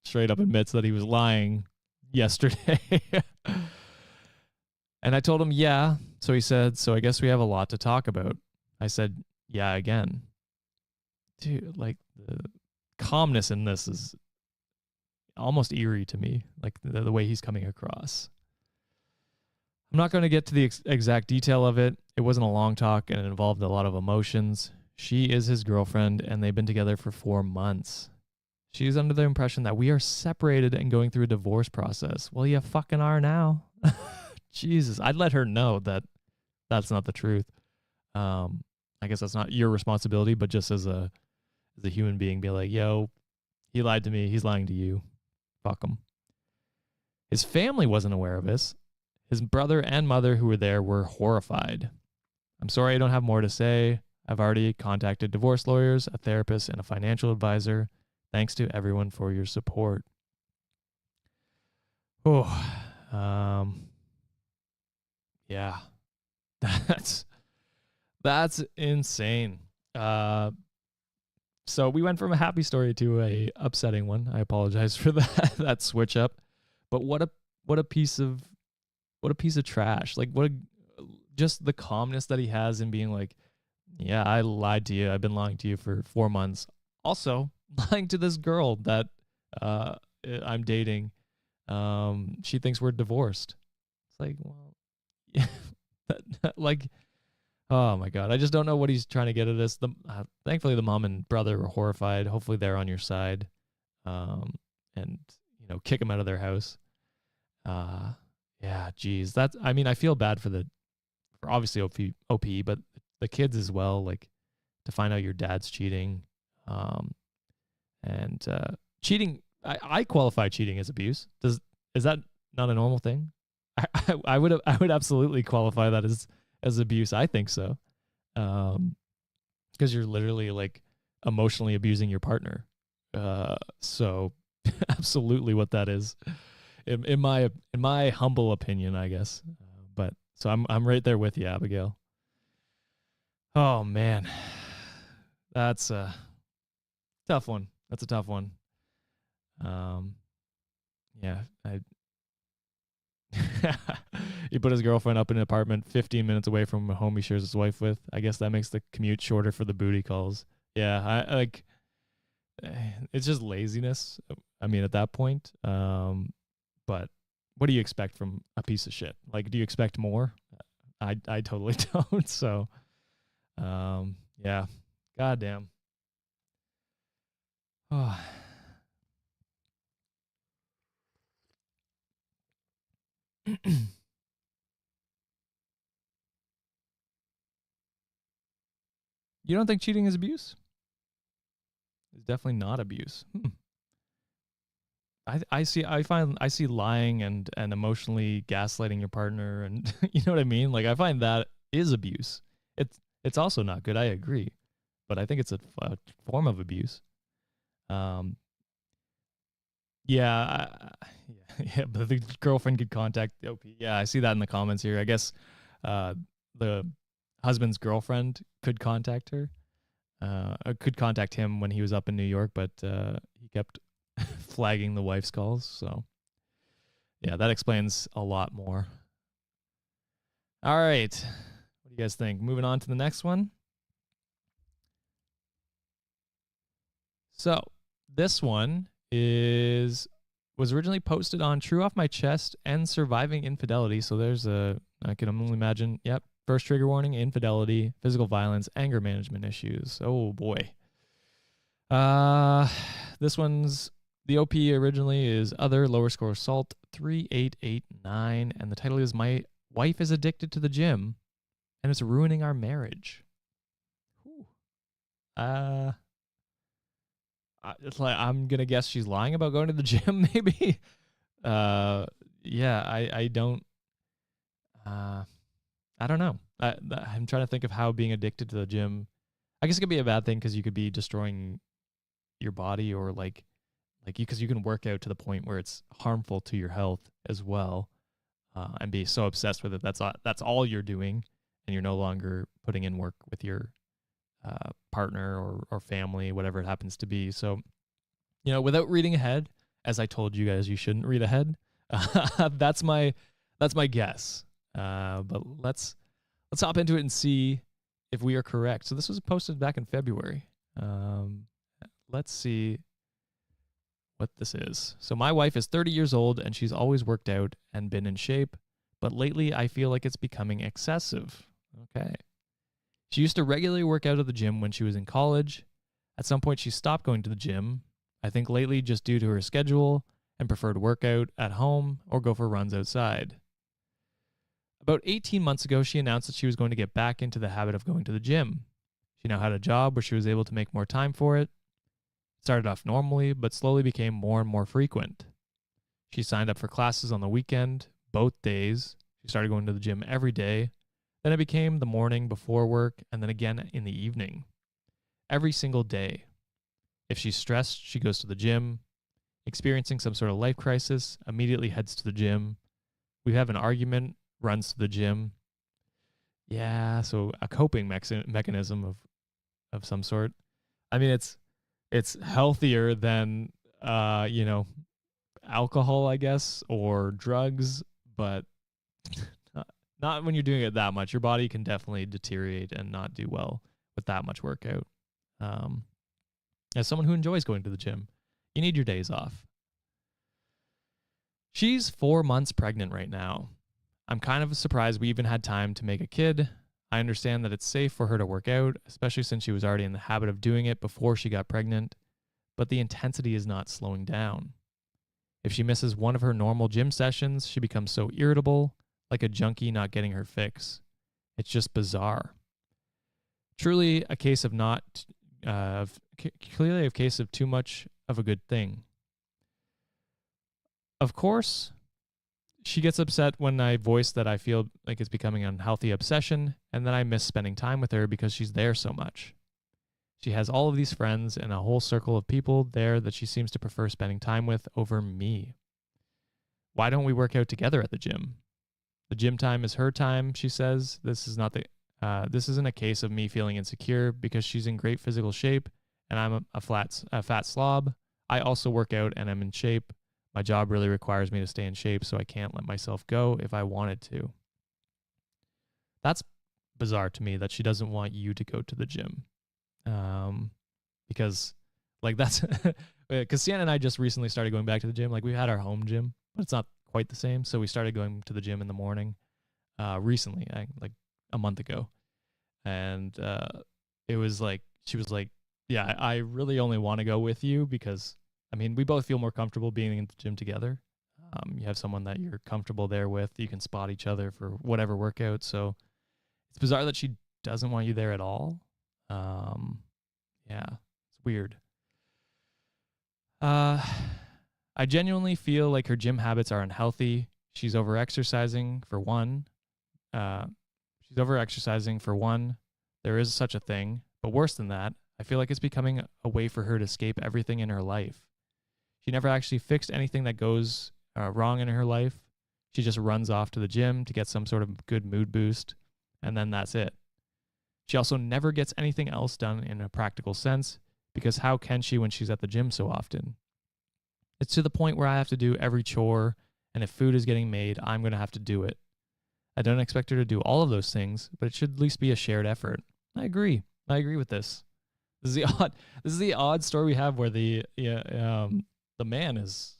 straight up admits that he was lying yesterday. And I told him, yeah. So he said, "So I guess we have a lot to talk about." I said, "Yeah, again." Dude, like, the calmness in this is almost eerie to me, like the way he's coming across. I'm not going to get to the exact detail of it. It wasn't a long talk, and it involved a lot of emotions. She is his girlfriend, and they've been together for 4 months. She's under the impression that we are separated and going through a divorce process. Well, you fucking are now. Jesus, I'd let her know that that's not the truth. I guess that's not your responsibility, but just as a human being, be like, yo, he lied to me. He's lying to you. Fuck him. His family wasn't aware of this. His brother and mother who were there were horrified. I'm sorry I don't have more to say. I've already contacted divorce lawyers, a therapist, and a financial advisor. Thanks to everyone for your support. Oh, yeah, that's insane. So we went from a happy story to a upsetting one. I apologize for that switch up, but what a piece of trash. Like just the calmness that he has in being like, yeah, I lied to you. I've been lying to you for 4 months. Also, lying to this girl that I'm dating. She thinks we're divorced. It's like, well, yeah, like, oh my God. I just don't know what he's trying to get at this. Thankfully, the mom and brother were horrified. Hopefully they're on your side. And, kick them out of their house. Yeah, geez. I feel bad for obviously OP, but the kids as well, like, to find out your dad's cheating. And cheating, I qualify cheating as abuse. Is that not a normal thing? I would absolutely qualify that as abuse. I think so. Because you're literally like emotionally abusing your partner. So absolutely what that is, in my humble opinion, I guess. But so I'm right there with you, Abigail. Oh man, that's a tough one. That's a tough one. Yeah, he put his girlfriend up in an apartment 15 minutes away from a home he shares his wife with. I guess that makes the commute shorter for the booty calls. Yeah, I like. It's just laziness. I mean, at that point. But what do you expect from a piece of shit? Like, do you expect more? I totally don't. So, yeah, goddamn. Oh. You don't think cheating is abuse? It's definitely not abuse. I see lying and emotionally gaslighting your partner, and you know what I mean? Like, I find that is abuse. It's also not good. I agree, but I think it's a form of abuse. Yeah, but the girlfriend could contact the OP. Yeah, I see that in the comments here. I guess the husband's girlfriend could contact her, could contact him when he was up in New York, but he kept flagging the wife's calls. So, yeah, that explains a lot more. All right. What do you guys think? Moving on to the next one. So, this one was originally posted on True Off My Chest and Surviving Infidelity. So I can only imagine, yep, first trigger warning, infidelity, physical violence, anger management issues. Oh boy. This one's, the OP originally is Other Lower Score Assault 3889, and the title is My Wife is Addicted to the Gym and It's Ruining Our Marriage. Ooh. It's like, I'm gonna guess she's lying about going to the gym, maybe. Yeah, I don't know. I'm trying to think of how being addicted to the gym, I guess it could be a bad thing because you could be destroying your body, or because you can work out to the point where it's harmful to your health as well, and be so obsessed with it. That's all you're doing, and you're no longer putting in work with your partner or family, whatever it happens to be. So, without reading ahead, as I told you guys, you shouldn't read ahead. That's my guess. But let's hop into it and see if we are correct. So this was posted back in February. Let's see what this is. So my wife is 30 years old and she's always worked out and been in shape, but lately I feel like it's becoming excessive. Okay. She used to regularly work out at the gym when she was in college. At some point, she stopped going to the gym, I think lately just due to her schedule, and preferred to work out at home or go for runs outside. About 18 months ago, she announced that she was going to get back into the habit of going to the gym. She now had a job where she was able to make more time for it. It started off normally, but slowly became more and more frequent. She signed up for classes on the weekend, both days. She started going to the gym every day. Then it became the morning before work, and then again in the evening. Every single day. If she's stressed, she goes to the gym. Experiencing some sort of life crisis, immediately heads to the gym. We have an argument, runs to the gym. Yeah, so a coping mechanism of some sort. I mean, it's healthier than alcohol, I guess, or drugs, but not when you're doing it that much. Your body can definitely deteriorate and not do well with that much workout. As someone who enjoys going to the gym, you need your days off. She's 4 months pregnant right now. I'm kind of surprised we even had time to make a kid. I understand that it's safe for her to work out, especially since she was already in the habit of doing it before she got pregnant, but the intensity is not slowing down. If she misses one of her normal gym sessions, she becomes so irritable, like a junkie not getting her fix. It's just bizarre. Truly a case of clearly a case of too much of a good thing. Of course, she gets upset when I voice that I feel like it's becoming an unhealthy obsession and that I miss spending time with her because she's there so much. She has all of these friends and a whole circle of people there that she seems to prefer spending time with over me. Why don't we work out together at the gym? The gym time is her time, she says. This isn't a case of me feeling insecure because she's in great physical shape and I'm a fat slob. I also work out and I'm in shape. My job really requires me to stay in shape, so I can't let myself go if I wanted to. That's bizarre to me that she doesn't want you to go to the gym. Because like that's because Sienna and I just recently started going back to the gym. Like we had our home gym, but it's not quite the same. So we started going to the gym in the morning recently, like a month ago. And it was like, she was like, yeah, I really only want to go with you because, I mean, we both feel more comfortable being in the gym together. You have someone that you're comfortable there with. You can spot each other for whatever workout. So it's bizarre that she doesn't want you there at all. Yeah, it's weird. I genuinely feel like her gym habits are unhealthy. She's over-exercising for one. There is such a thing. But worse than that, I feel like it's becoming a way for her to escape everything in her life. She never actually fixed anything that goes wrong in her life. She just runs off to the gym to get some sort of good mood boost, and then that's it. She also never gets anything else done in a practical sense, because how can she when she's at the gym so often? It's to the point where I have to do every chore, and if food is getting made, I'm going to have to do it. I don't expect her to do all of those things, but it should at least be a shared effort. I agree with this. This is the odd story we have where the man is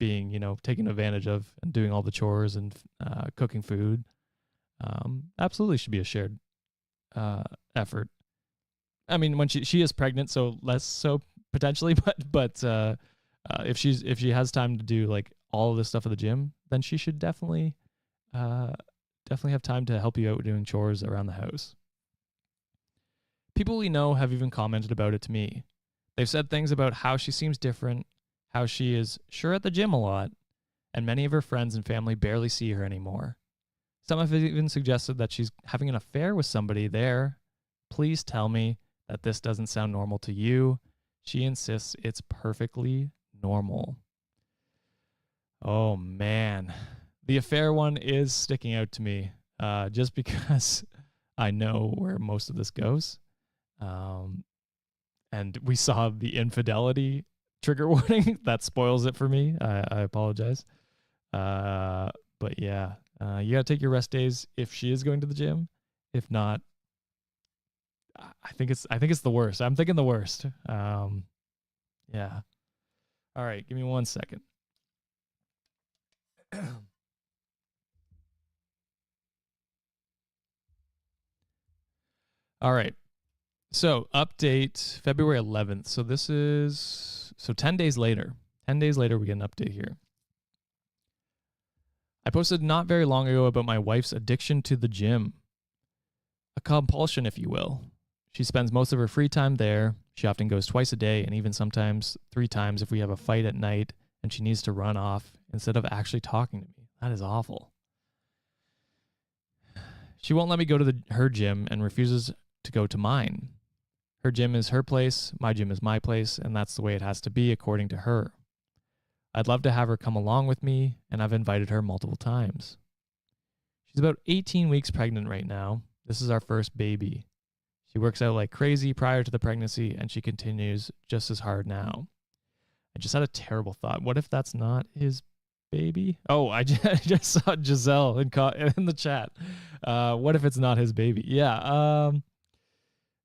being, taken advantage of and doing all the chores and cooking food. Absolutely should be a shared effort. I mean, when she is pregnant, so less so potentially, but if she has time to do like all of this stuff at the gym, then she should definitely have time to help you out doing chores around the house. People we know have even commented about it to me. They've said things about how she seems different, how she is sure at the gym a lot, and many of her friends and family barely see her anymore. Some have even suggested that she's having an affair with somebody there. Please tell me that this doesn't sound normal to you. She insists it's perfectly normal. Oh man, the affair one is sticking out to me just because I know where most of this goes. And we saw the infidelity trigger warning. That spoils it for me. I apologize. But yeah, you gotta take your rest days if she is going to the gym. If not, I think it's the worst. I'm thinking the worst. Yeah. All right, give me 1 second. All right. So update February 11th. So this is 10 days later. 10 days later, we get an update here. I posted not very long ago about my wife's addiction to the gym. A compulsion, if you will. She spends most of her free time there. She often goes twice a day and even sometimes 3 times if we have a fight at night and she needs to run off instead of actually talking to me. That is awful. She won't let me go to her gym and refuses to go to mine. Her gym is her place, my gym is my place, and that's the way it has to be according to her. I'd love to have her come along with me, and I've invited her multiple times. She's about 18 weeks pregnant right now. This is our first baby. She works out like crazy prior to the pregnancy, and she continues just as hard now. I just had a terrible thought. What if that's not his baby? Oh, I just saw Giselle in the chat. What if it's not his baby? Yeah.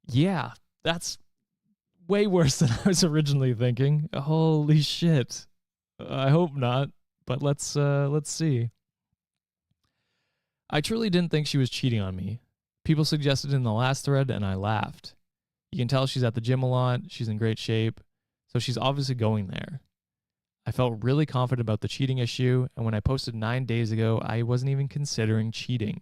Yeah, that's way worse than I was originally thinking. Holy shit. I hope not, but let's see. I truly didn't think she was cheating on me. People suggested in the last thread, and I laughed. You can tell she's at the gym a lot. She's in great shape, so she's obviously going there. I felt really confident about the cheating issue, and when I posted 9 days ago, I wasn't even considering cheating.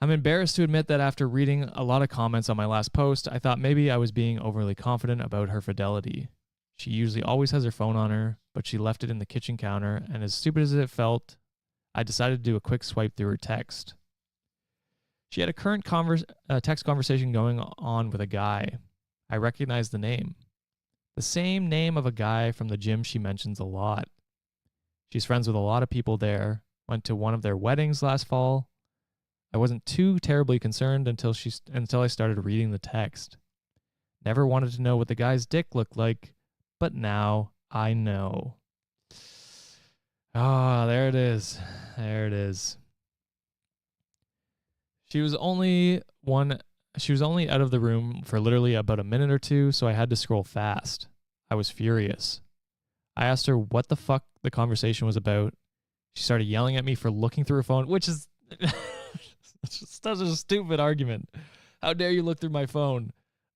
I'm embarrassed to admit that after reading a lot of comments on my last post, I thought maybe I was being overly confident about her fidelity. She usually always has her phone on her, but she left it in the kitchen counter, and as stupid as it felt, I decided to do a quick swipe through her text. She had a current text conversation going on with a guy. I recognized the name. The same name of a guy from the gym she mentions a lot. She's friends with a lot of people there, went to one of their weddings last fall. I wasn't too terribly concerned until I started reading the text. Never wanted to know what the guy's dick looked like, but now I know. Ah, there it is. There it is. She was only out of the room for literally about a minute or two, so I had to scroll fast. I was furious. I asked her what the fuck the conversation was about. She started yelling at me for looking through her phone, which is such a stupid argument. How dare you look through my phone?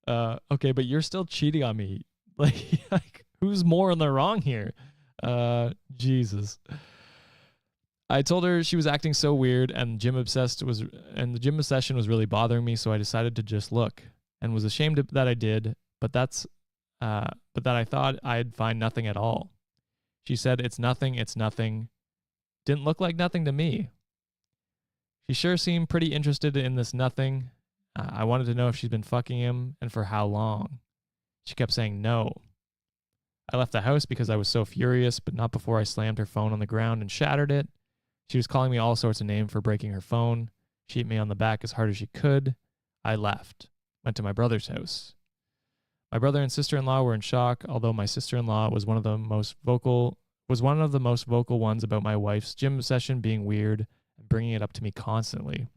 Okay, but you're still cheating on me. Like who's more in the wrong here? Jesus. I told her she was acting so weird and the gym obsession was really bothering me, so I decided to just look and was ashamed that I did, but that I thought I'd find nothing at all. She said, it's nothing. Didn't look like nothing to me. She sure seemed pretty interested in this nothing. I wanted to know if she'd been fucking him and for how long. She kept saying no. I left the house because I was so furious, but not before I slammed her phone on the ground and shattered it. She was calling me all sorts of names for breaking her phone. She hit me on the back as hard as she could. I left. Went to my brother's house. My brother and sister-in-law were in shock, although my sister-in-law was one of the most vocal ones about my wife's gym obsession being weird and bringing it up to me constantly.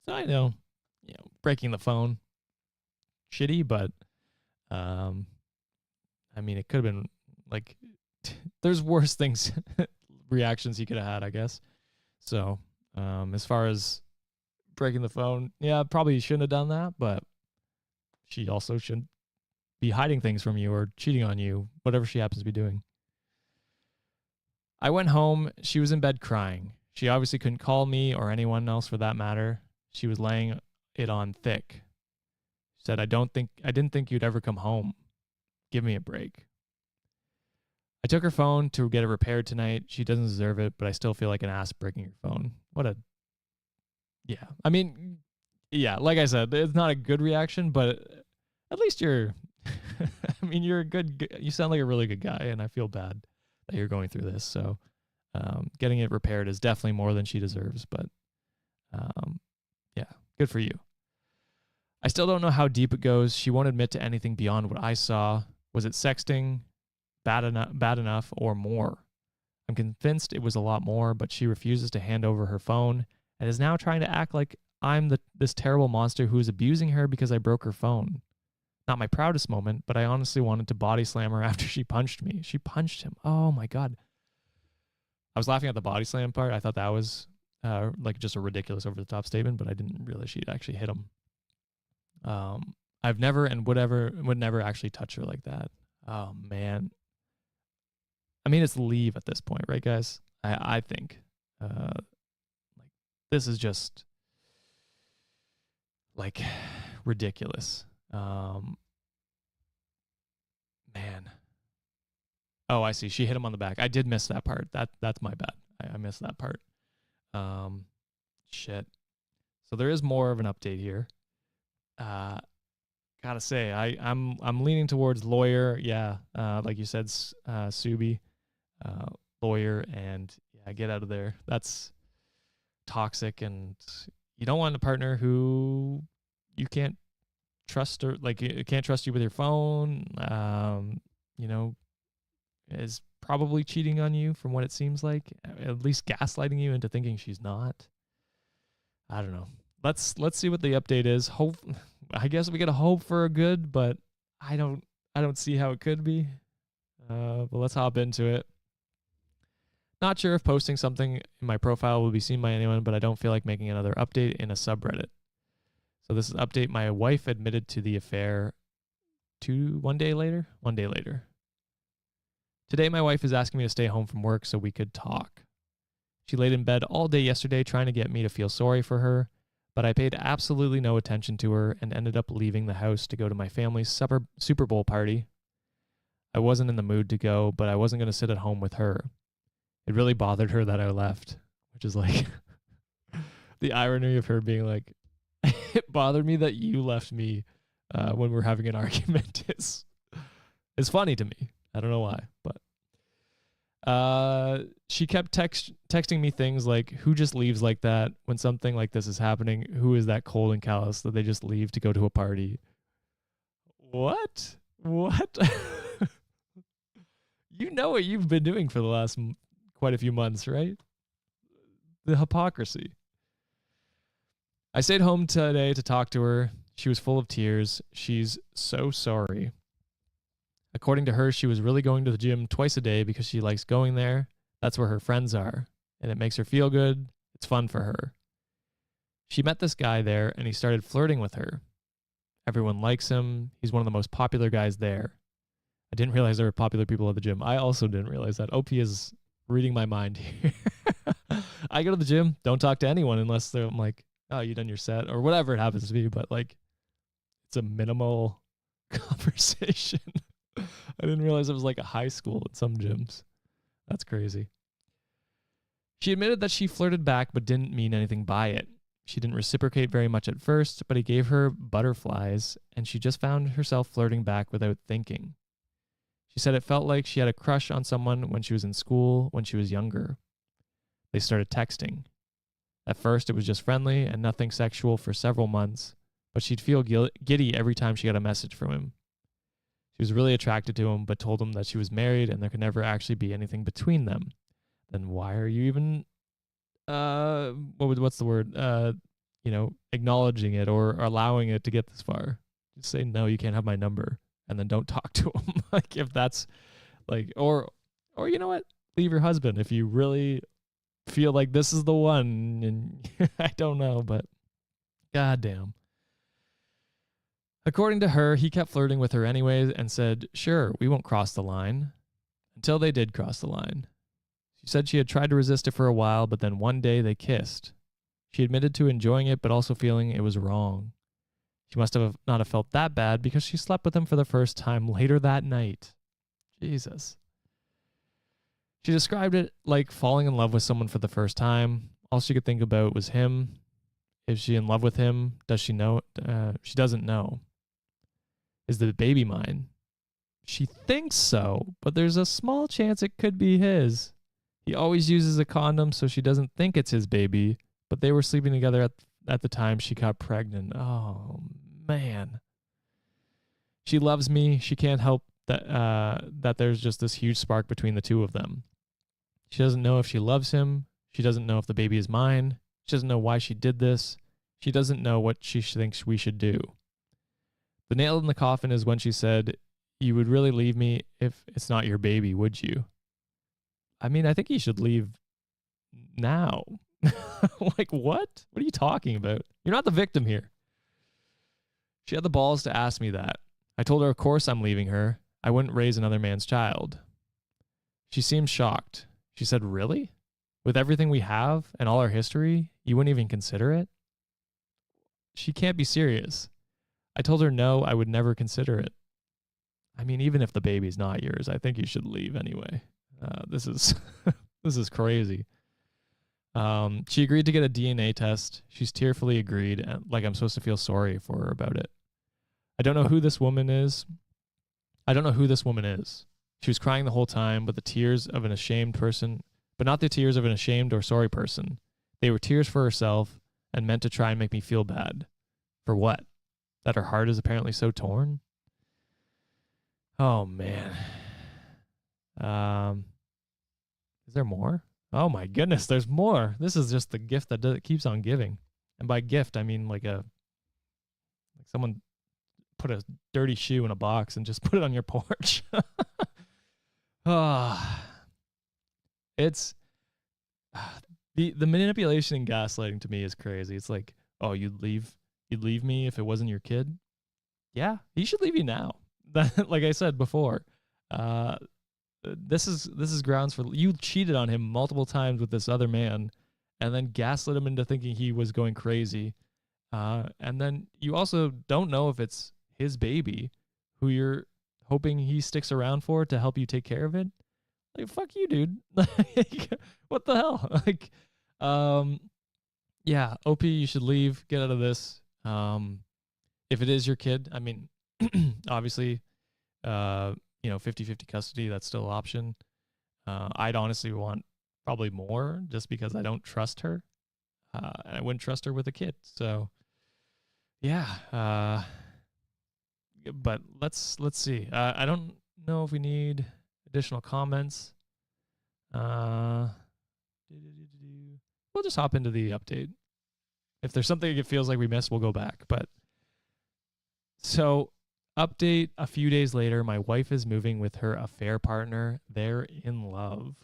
So I know, breaking the phone, shitty, but I mean, it could have been like, there's worse things, reactions he could have had, I guess. So as far as breaking the phone, yeah, probably shouldn't have done that, but she also shouldn't be hiding things from you or cheating on you, whatever she happens to be doing. I went home. She was in bed crying. She obviously couldn't call me or anyone else for that matter. She was laying it on thick. She said, I didn't think you'd ever come home. Give me a break. I took her phone to get it repaired tonight. She doesn't deserve it, but I still feel like an ass breaking her phone. Yeah. I mean, yeah, like I said, it's not a good reaction, but at least you're, I mean, you sound like a really good guy, and I feel bad that you're going through this. So getting it repaired is definitely more than she deserves, but yeah, good for you. I still don't know how deep it goes. She won't admit to anything beyond what I saw. Was it sexting? Bad enough or more? I'm convinced it was a lot more, but she refuses to hand over her phone and is now trying to act like I'm this terrible monster who is abusing her because I broke her phone. Not my proudest moment, but I honestly wanted to body slam her after she punched me. She punched him. Oh my God. I was laughing at the body slam part. I thought that was like just a ridiculous over the top statement, but I didn't realize she'd actually hit him. I've never and would never actually touch her like that. Oh man. I mean, it's leave at this point, right, guys? I think like this is just like ridiculous. Man. Oh, I see. She hit him on the back. I did miss that part. That's my bad. I missed that part. Shit. So there is more of an update here. Gotta say, I'm leaning towards lawyer. Yeah, like you said, Subi, lawyer, and yeah, get out of there. That's toxic, and you don't want a partner who you can't trust, or like can't trust you with your phone. You know, is probably cheating on you from what it seems like. At least gaslighting you into thinking she's not. I don't know. Let's see what the update is. I guess we gotta hope for a good, but I don't see how it could be. But let's hop into it. Not sure if posting something in my profile will be seen by anyone, but I don't feel like making another update in a subreddit. So this is an update. My wife admitted to the affair one day later. Today, my wife is asking me to stay home from work so we could talk. She laid in bed all day yesterday trying to get me to feel sorry for her, but I paid absolutely no attention to her and ended up leaving the house to go to my family's Super Bowl party. I wasn't in the mood to go, but I wasn't going to sit at home with her. It really bothered her that I left, which is like the irony of her being like, it bothered me that you left me when we're having an argument is funny to me. I don't know why, but she kept texting me things like, who just leaves like that when something like this is happening? Who is that cold and callous that they just leave to go to a party? What? You know what you've been doing for the last quite a few months, right? The hypocrisy. I stayed home today to talk to her. She was full of tears. She's so sorry. According to her, she was really going to the gym twice a day because she likes going there. That's where her friends are, and it makes her feel good. It's fun for her. She met this guy there, and he started flirting with her. Everyone likes him. He's one of the most popular guys there. I didn't realize there were popular people at the gym. I also didn't realize that. OP is reading my mind here. I go to the gym, don't talk to anyone unless I'm like, oh, you done your set or whatever it happens to be, but like it's a minimal conversation. I didn't realize it was like a high school at some gyms. That's crazy. She admitted that she flirted back but didn't mean anything by it. She didn't reciprocate very much at first, but he gave her butterflies and she just found herself flirting back without thinking. She said it felt like she had a crush on someone when she was in school, when she was younger. They started texting. At first, it was just friendly and nothing sexual for several months, but she'd feel giddy every time she got a message from him. She was really attracted to him, but told him that she was married and there could never actually be anything between them. Then why are you even, what's the word? Acknowledging it or allowing it to get this far? Just say, no, you can't have my number. And then don't talk to him. Like if that's like, or you know what? Leave your husband if you really feel like this is the one. And I don't know, but goddamn. According to her, he kept flirting with her anyways and said, sure, we won't cross the line. Until they did cross the line. She said she had tried to resist it for a while, but then one day they kissed. She admitted to enjoying it, but also feeling it was wrong. She must have not have felt that bad because she slept with him for the first time later that night. Jesus. She described it like falling in love with someone for the first time. All she could think about was him. Is she in love with him? Does she know? She doesn't know. Is the baby mine? She thinks so, but there's a small chance it could be his. He always uses a condom, so she doesn't think it's his baby, but they were sleeping together at the time she got pregnant. Oh, man. She loves me. She can't help that there's just this huge spark between the two of them. She doesn't know if she loves him. She doesn't know if the baby is mine. She doesn't know why she did this. She doesn't know what she thinks we should do. The nail in the coffin is when she said, you would really leave me if it's not your baby, would you? I mean, I think you should leave now. Like, what? What are you talking about? You're not the victim here. She had the balls to ask me that. I told her, of course I'm leaving her. I wouldn't raise another man's child. She seemed shocked. She said, really? With everything we have and all our history, you wouldn't even consider it? She can't be serious. I told her no, I would never consider it. I mean, even if the baby's not yours, I think you should leave anyway. This is this is crazy. She agreed to get a DNA test. She's tearfully agreed, and like I'm supposed to feel sorry for her about it. I don't know who this woman is. She was crying the whole time, but the tears of an ashamed person, but not the tears of an ashamed or sorry person. They were tears for herself and meant to try and make me feel bad. For what? That her heart is apparently so torn? Oh, man. Is there more? Oh, my goodness, there's more. This is just the gift that keeps on giving. And by gift, I mean like someone put a dirty shoe in a box and just put it on your porch. It's the manipulation and gaslighting to me is crazy. It's like, oh, you'd leave me if it wasn't your kid? Yeah, he should leave you now. Like I said before, this is grounds for you cheated on him multiple times with this other man, and then gaslit him into thinking he was going crazy. And then you also don't know if it's his baby who you're hoping he sticks around for to help you take care of it. Like, fuck you, dude. Like, what the hell? Like, yeah, OP, you should leave. Get out of this. If it is your kid, I mean, obviously, 50-50 custody, that's still an option. I'd honestly want probably more just because I don't trust her. And I wouldn't trust her with a kid. So, yeah. But let's see. I don't know if we need additional comments. We'll just hop into the update. If there's something it feels like we missed, we'll go back. But so, update a few days later, my wife is moving with her affair partner. They're in love.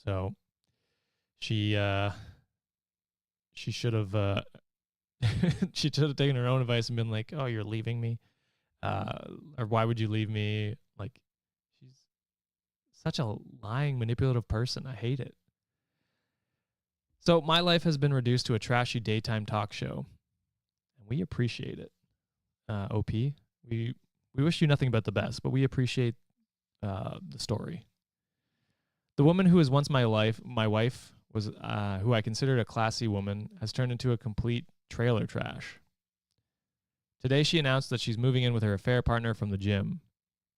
So she should have she should have taken her own advice and been like, "Oh, you're leaving me," or "Why would you leave me?" Like, she's such a lying, manipulative person. I hate it. So my life has been reduced to a trashy daytime talk show, and we appreciate it. OP, we wish you nothing but the best, but we appreciate the story. The woman who was once my wife was who I considered a classy woman, has turned into a complete trailer trash. Today she announced that she's moving in with her affair partner from the gym.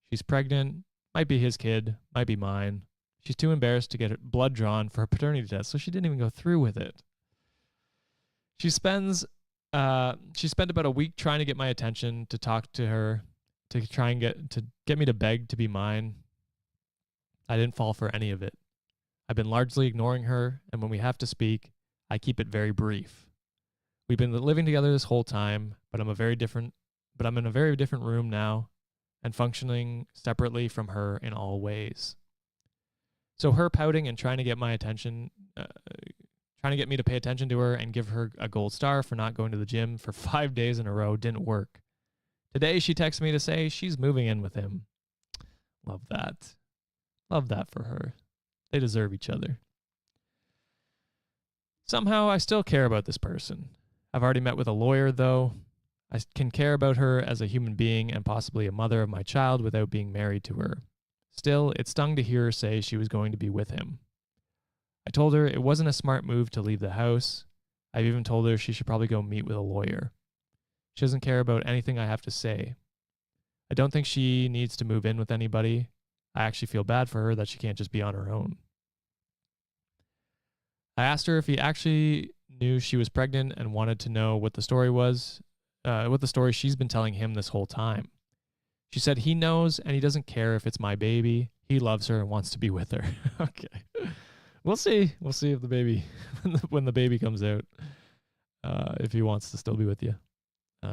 She's pregnant, might be his kid, might be mine. She's too embarrassed to get her blood drawn for a paternity test, so she didn't even go through with it. She spent about a week trying to get my attention, to talk to her, to try and get me to beg to be mine. I didn't fall for any of it. I've been largely ignoring her, and when we have to speak, I keep it very brief. We've been living together this whole time, but I'm in a very different room now and functioning separately from her in all ways. So her pouting and trying to get my attention, trying to get me to pay attention to her and give her a gold star for not going to the gym for 5 days in a row didn't work. Today she texts me to say she's moving in with him. Love that. Love that for her. They deserve each other. Somehow I still care about this person. I've already met with a lawyer, though. I can care about her as a human being and possibly a mother of my child without being married to her. Still, it stung to hear her say she was going to be with him. I told her it wasn't a smart move to leave the house. I've even told her she should probably go meet with a lawyer. She doesn't care about anything I have to say. I don't think she needs to move in with anybody. I actually feel bad for her that she can't just be on her own. I asked her if he actually knew she was pregnant and wanted to know what the story was, what the story she's been telling him this whole time. She said he knows and he doesn't care if it's my baby. He loves her and wants to be with her. Okay. We'll see. We'll see if the baby, when the baby comes out, if he wants to still be with you. He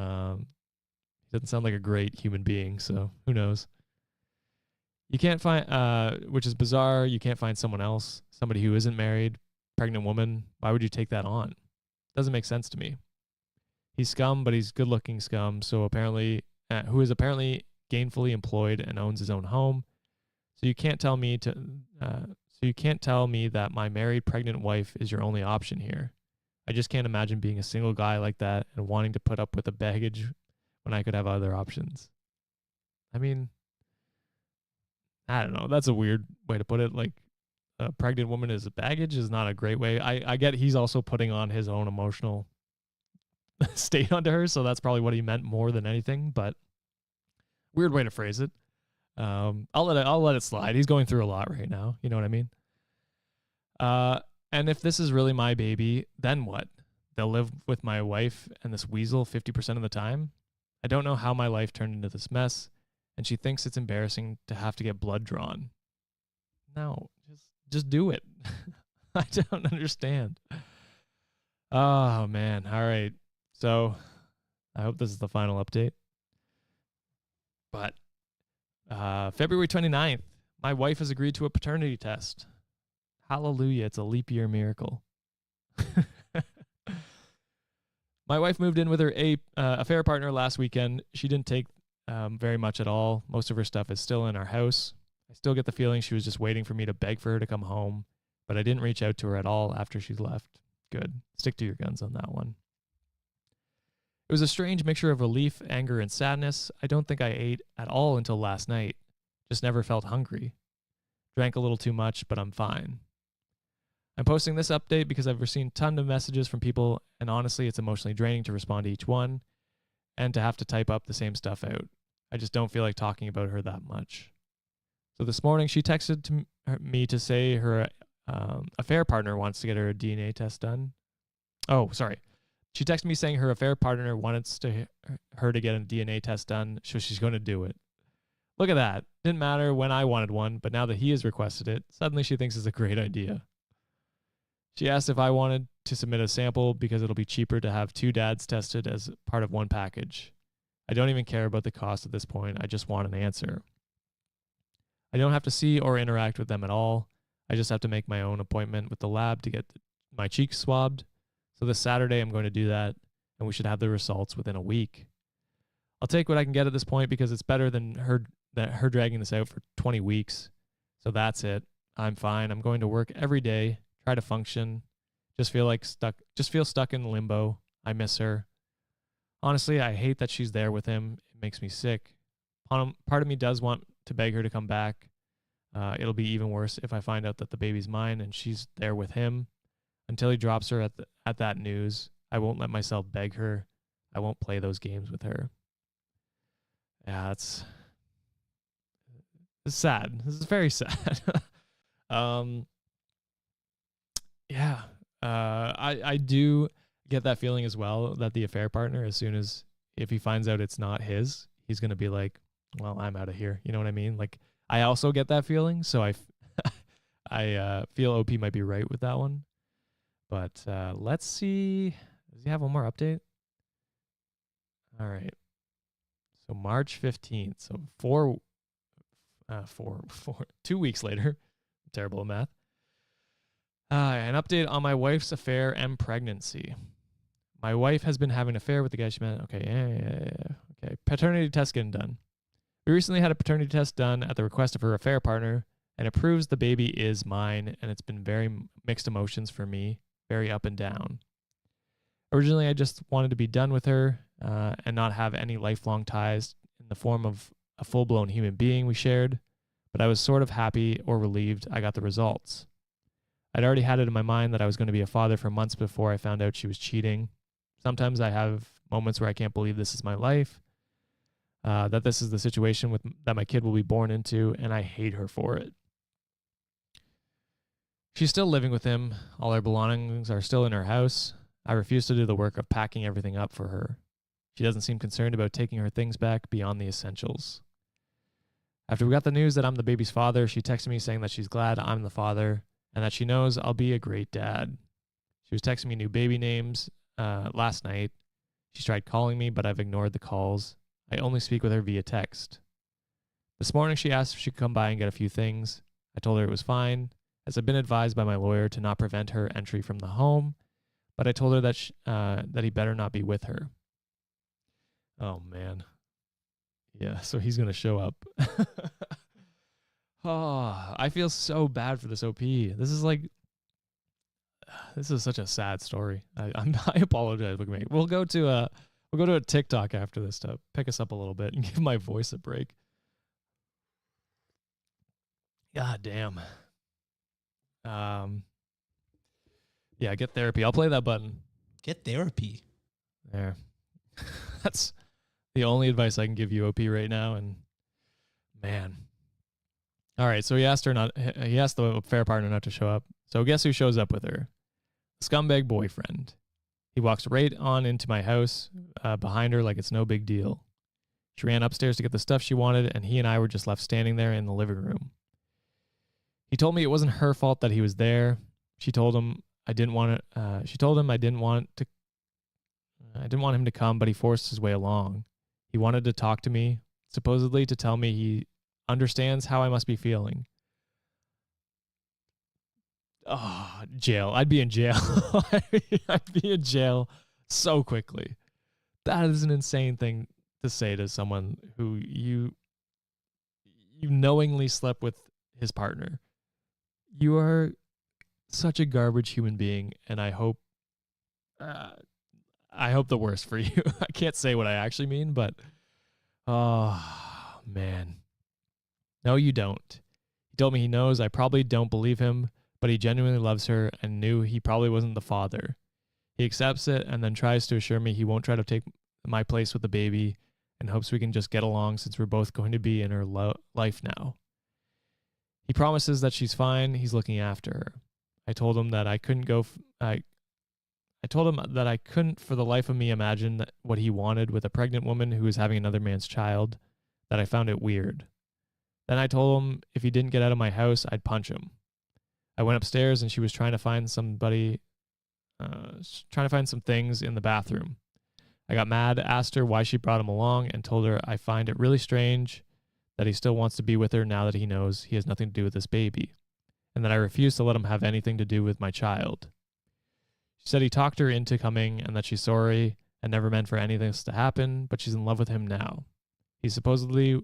doesn't sound like a great human being, so who knows? You can't find, which is bizarre, you can't find someone else, somebody who isn't married, pregnant woman. Why would you take that on? Doesn't make sense to me. He's scum, but he's good-looking scum, so apparently, who is apparently gainfully employed and owns his own home. So you can't tell me that my married pregnant wife is your only option here. I just can't imagine being a single guy like that and wanting to put up with the baggage when I could have other options. I mean, I don't know. That's a weird way to put it. Like, a pregnant woman as baggage is not a great way. I get he's also putting on his own emotional state onto her, so that's probably what he meant more than anything, but weird way to phrase it. I'll let it slide. He's going through a lot right now. You know what I mean? And if this is really my baby, then what? They'll live with my wife and this weasel 50% of the time? I don't know how my life turned into this mess, and she thinks it's embarrassing to have to get blood drawn. No, just do it. I don't understand. Oh, man. All right. So I hope this is the final update. But February 29th, my wife has agreed to a paternity test. Hallelujah. It's a leap year miracle. My wife moved in with her affair partner last weekend. She didn't take very much at all. Most of her stuff is still in our house. I still get the feeling she was just waiting for me to beg for her to come home, but I didn't reach out to her at all after she left. Good. Stick to your guns on that one. It was a strange mixture of relief, anger, and sadness. I don't think I ate at all until last night. Just never felt hungry. Drank a little too much, but I'm fine. I'm posting this update because I've received a ton of messages from people, and honestly, it's emotionally draining to respond to each one and to have to type up the same stuff out. I just don't feel like talking about her that much. So this morning, she texted me to say her affair partner wants to get her a DNA test done. Oh, sorry. She texted me saying her affair partner wants her to get a DNA test done, so she's going to do it. Look at that. Didn't matter when I wanted one, but now that he has requested it, suddenly she thinks it's a great idea. She asked if I wanted to submit a sample because it'll be cheaper to have two dads tested as part of one package. I don't even care about the cost at this point. I just want an answer. I don't have to see or interact with them at all. I just have to make my own appointment with the lab to get my cheeks swabbed. So this Saturday, I'm going to do that, and we should have the results within a week. I'll take what I can get at this point because it's better than her dragging this out for 20 weeks. So that's it. I'm fine. I'm going to work every day, try to function, just feel stuck in limbo. I miss her. Honestly, I hate that she's there with him. It makes me sick. Part of me does want to beg her to come back. It'll be even worse if I find out that the baby's mine and she's there with him. Until he drops her at that news, I won't let myself beg her. I won't play those games with her. Yeah, it's sad. This is very sad. Yeah. I do get that feeling as well that the affair partner, if he finds out it's not his, he's going to be like, well, I'm out of here. You know what I mean? Like, I also get that feeling. So I feel OP might be right with that one. But let's see. Does he have one more update? All right. So March 15th. So 2 weeks later. Terrible at math. An update on my wife's affair and pregnancy. My wife has been having an affair with the guy she met. Okay, yeah. Okay, paternity test getting done. We recently had a paternity test done at the request of her affair partner, and it proves the baby is mine, and it's been very mixed emotions for me, very up and down. Originally, I just wanted to be done with her and not have any lifelong ties in the form of a full-blown human being we shared, but I was sort of happy or relieved I got the results. I'd already had it in my mind that I was going to be a father for months before I found out she was cheating. Sometimes I have moments where I can't believe this is my life, that this is the situation that my kid will be born into, and I hate her for it. She's still living with him. All her belongings are still in her house. I refuse to do the work of packing everything up for her. She doesn't seem concerned about taking her things back beyond the essentials. After we got the news that I'm the baby's father, she texted me saying that she's glad I'm the father and that she knows I'll be a great dad. She was texting me new baby names last night. She's tried calling me, but I've ignored the calls. I only speak with her via text. This morning, she asked if she could come by and get a few things. I told her it was fine, as I've been advised by my lawyer to not prevent her entry from the home, but I told her that that he better not be with her. Oh, man. Yeah, so he's going to show up. Oh, I feel so bad for this OP. This is such a sad story. I apologize. We'll go to a TikTok after this to pick us up a little bit and give my voice a break. God damn. Yeah, get therapy. I'll play that button. Get therapy. There. That's the only advice I can give you, OP, right now. And man. All right, so he asked the fair partner not to show up. So guess who shows up with her? Scumbag boyfriend. He walks right on into my house behind her like it's no big deal. She ran upstairs to get the stuff she wanted, and he and I were just left standing there in the living room. He told me it wasn't her fault that he was there. She told him I didn't want it. She told him I didn't want him to come, but he forced his way along. He wanted to talk to me, supposedly to tell me he understands how I must be feeling. Oh, jail. I'd be in jail. I'd be in jail so quickly. That is an insane thing to say to someone who you knowingly slept with his partner. You are such a garbage human being, and I hope the worst for you. I can't say what I actually mean, but oh man. No, you don't. He told me he knows I probably don't believe him, but he genuinely loves her and knew he probably wasn't the father. He accepts it and then tries to assure me he won't try to take my place with the baby and hopes we can just get along since we're both going to be in her life now. He promises that she's fine. He's looking after her. I told him that I couldn't for the life of me imagine what he wanted with a pregnant woman who was having another man's child, that I found it weird. Then I told him if he didn't get out of my house, I'd punch him. I went upstairs and she was trying to find some things in the bathroom. I got mad, asked her why she brought him along, and told her I find it really strange that he still wants to be with her now that he knows he has nothing to do with this baby, and that I refuse to let him have anything to do with my child. She said he talked her into coming and that she's sorry and never meant for any of this to happen, but she's in love with him now. He's supposedly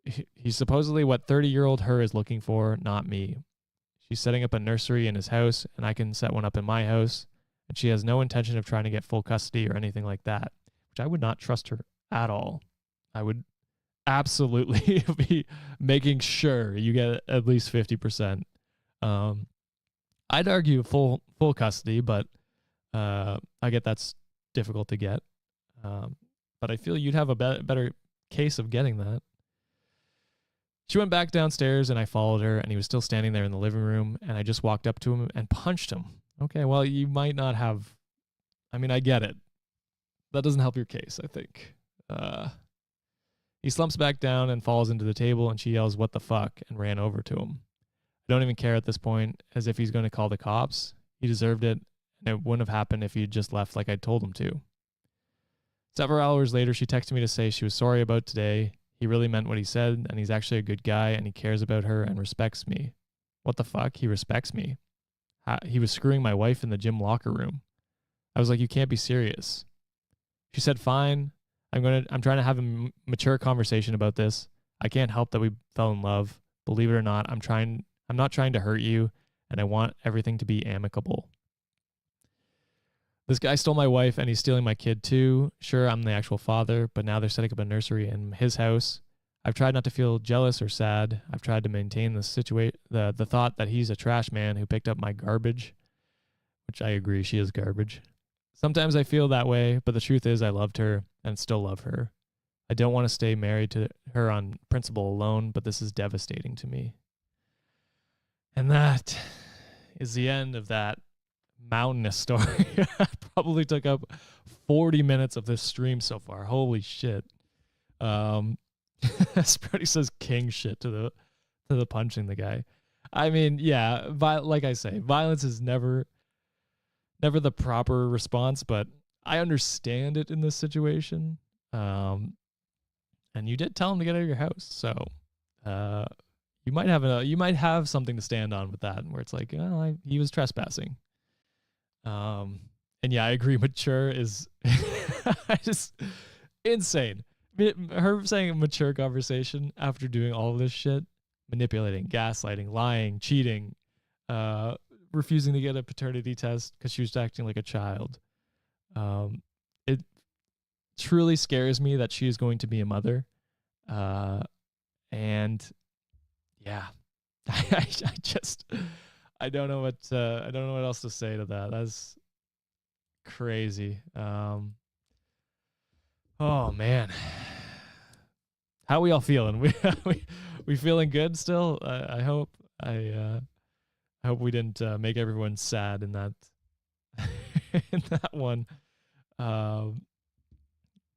what 30-year-old her is looking for, not me. She's setting up a nursery in his house, and I can set one up in my house, and she has no intention of trying to get full custody or anything like that, which I would not trust her at all. I would absolutely be making sure you get at least 50%. I'd argue full custody, but I get that's difficult to get. But I feel you'd have a better case of getting that. She went back downstairs and I followed her, and he was still standing there in the living room, and I just walked up to him and punched him. Okay, well, you might not have... I mean, I get it. That doesn't help your case, I think. He slumps back down and falls into the table, and she yells, "What the fuck?" and ran over to him. I don't even care at this point, as if he's going to call the cops. He deserved it, and it wouldn't have happened if he'd just left like I told him to. Several hours later, she texted me to say she was sorry about today. He really meant what he said, and he's actually a good guy, and he cares about her and respects me. What the fuck? He respects me. He was screwing my wife in the gym locker room. I was like, you can't be serious. She said, fine. I'm trying to have a mature conversation about this. I can't help that we fell in love. Believe it or not, I'm not trying to hurt you, and I want everything to be amicable. This guy stole my wife, and he's stealing my kid too. Sure, I'm the actual father, but now they're setting up a nursery in his house. I've tried not to feel jealous or sad. I've tried to maintain the thought that he's a trash man who picked up my garbage, which I agree, she is garbage. Sometimes I feel that way, but the truth is I loved her and still love her. I don't want to stay married to her on principle alone, but this is devastating to me. And that is the end of that mountainous story. Probably took up 40 minutes of this stream so far. Holy shit. Sprody says king shit to the punching the guy. I mean, yeah, like I say, violence is never the proper response, but I understand it in this situation. And you did tell him to get out of your house, so you might have something to stand on with that, where it's like, oh, he was trespassing. And yeah, I agree. Mature is just insane. Her saying a mature conversation after doing all of this shit, manipulating, gaslighting, lying, cheating, refusing to get a paternity test because she was acting like a child. It truly scares me that she is going to be a mother. And yeah, I just, I don't know what else to say to that. That's crazy. Oh man, how we all feeling? We feeling good still? I hope. I hope we didn't make everyone sad in that in that one.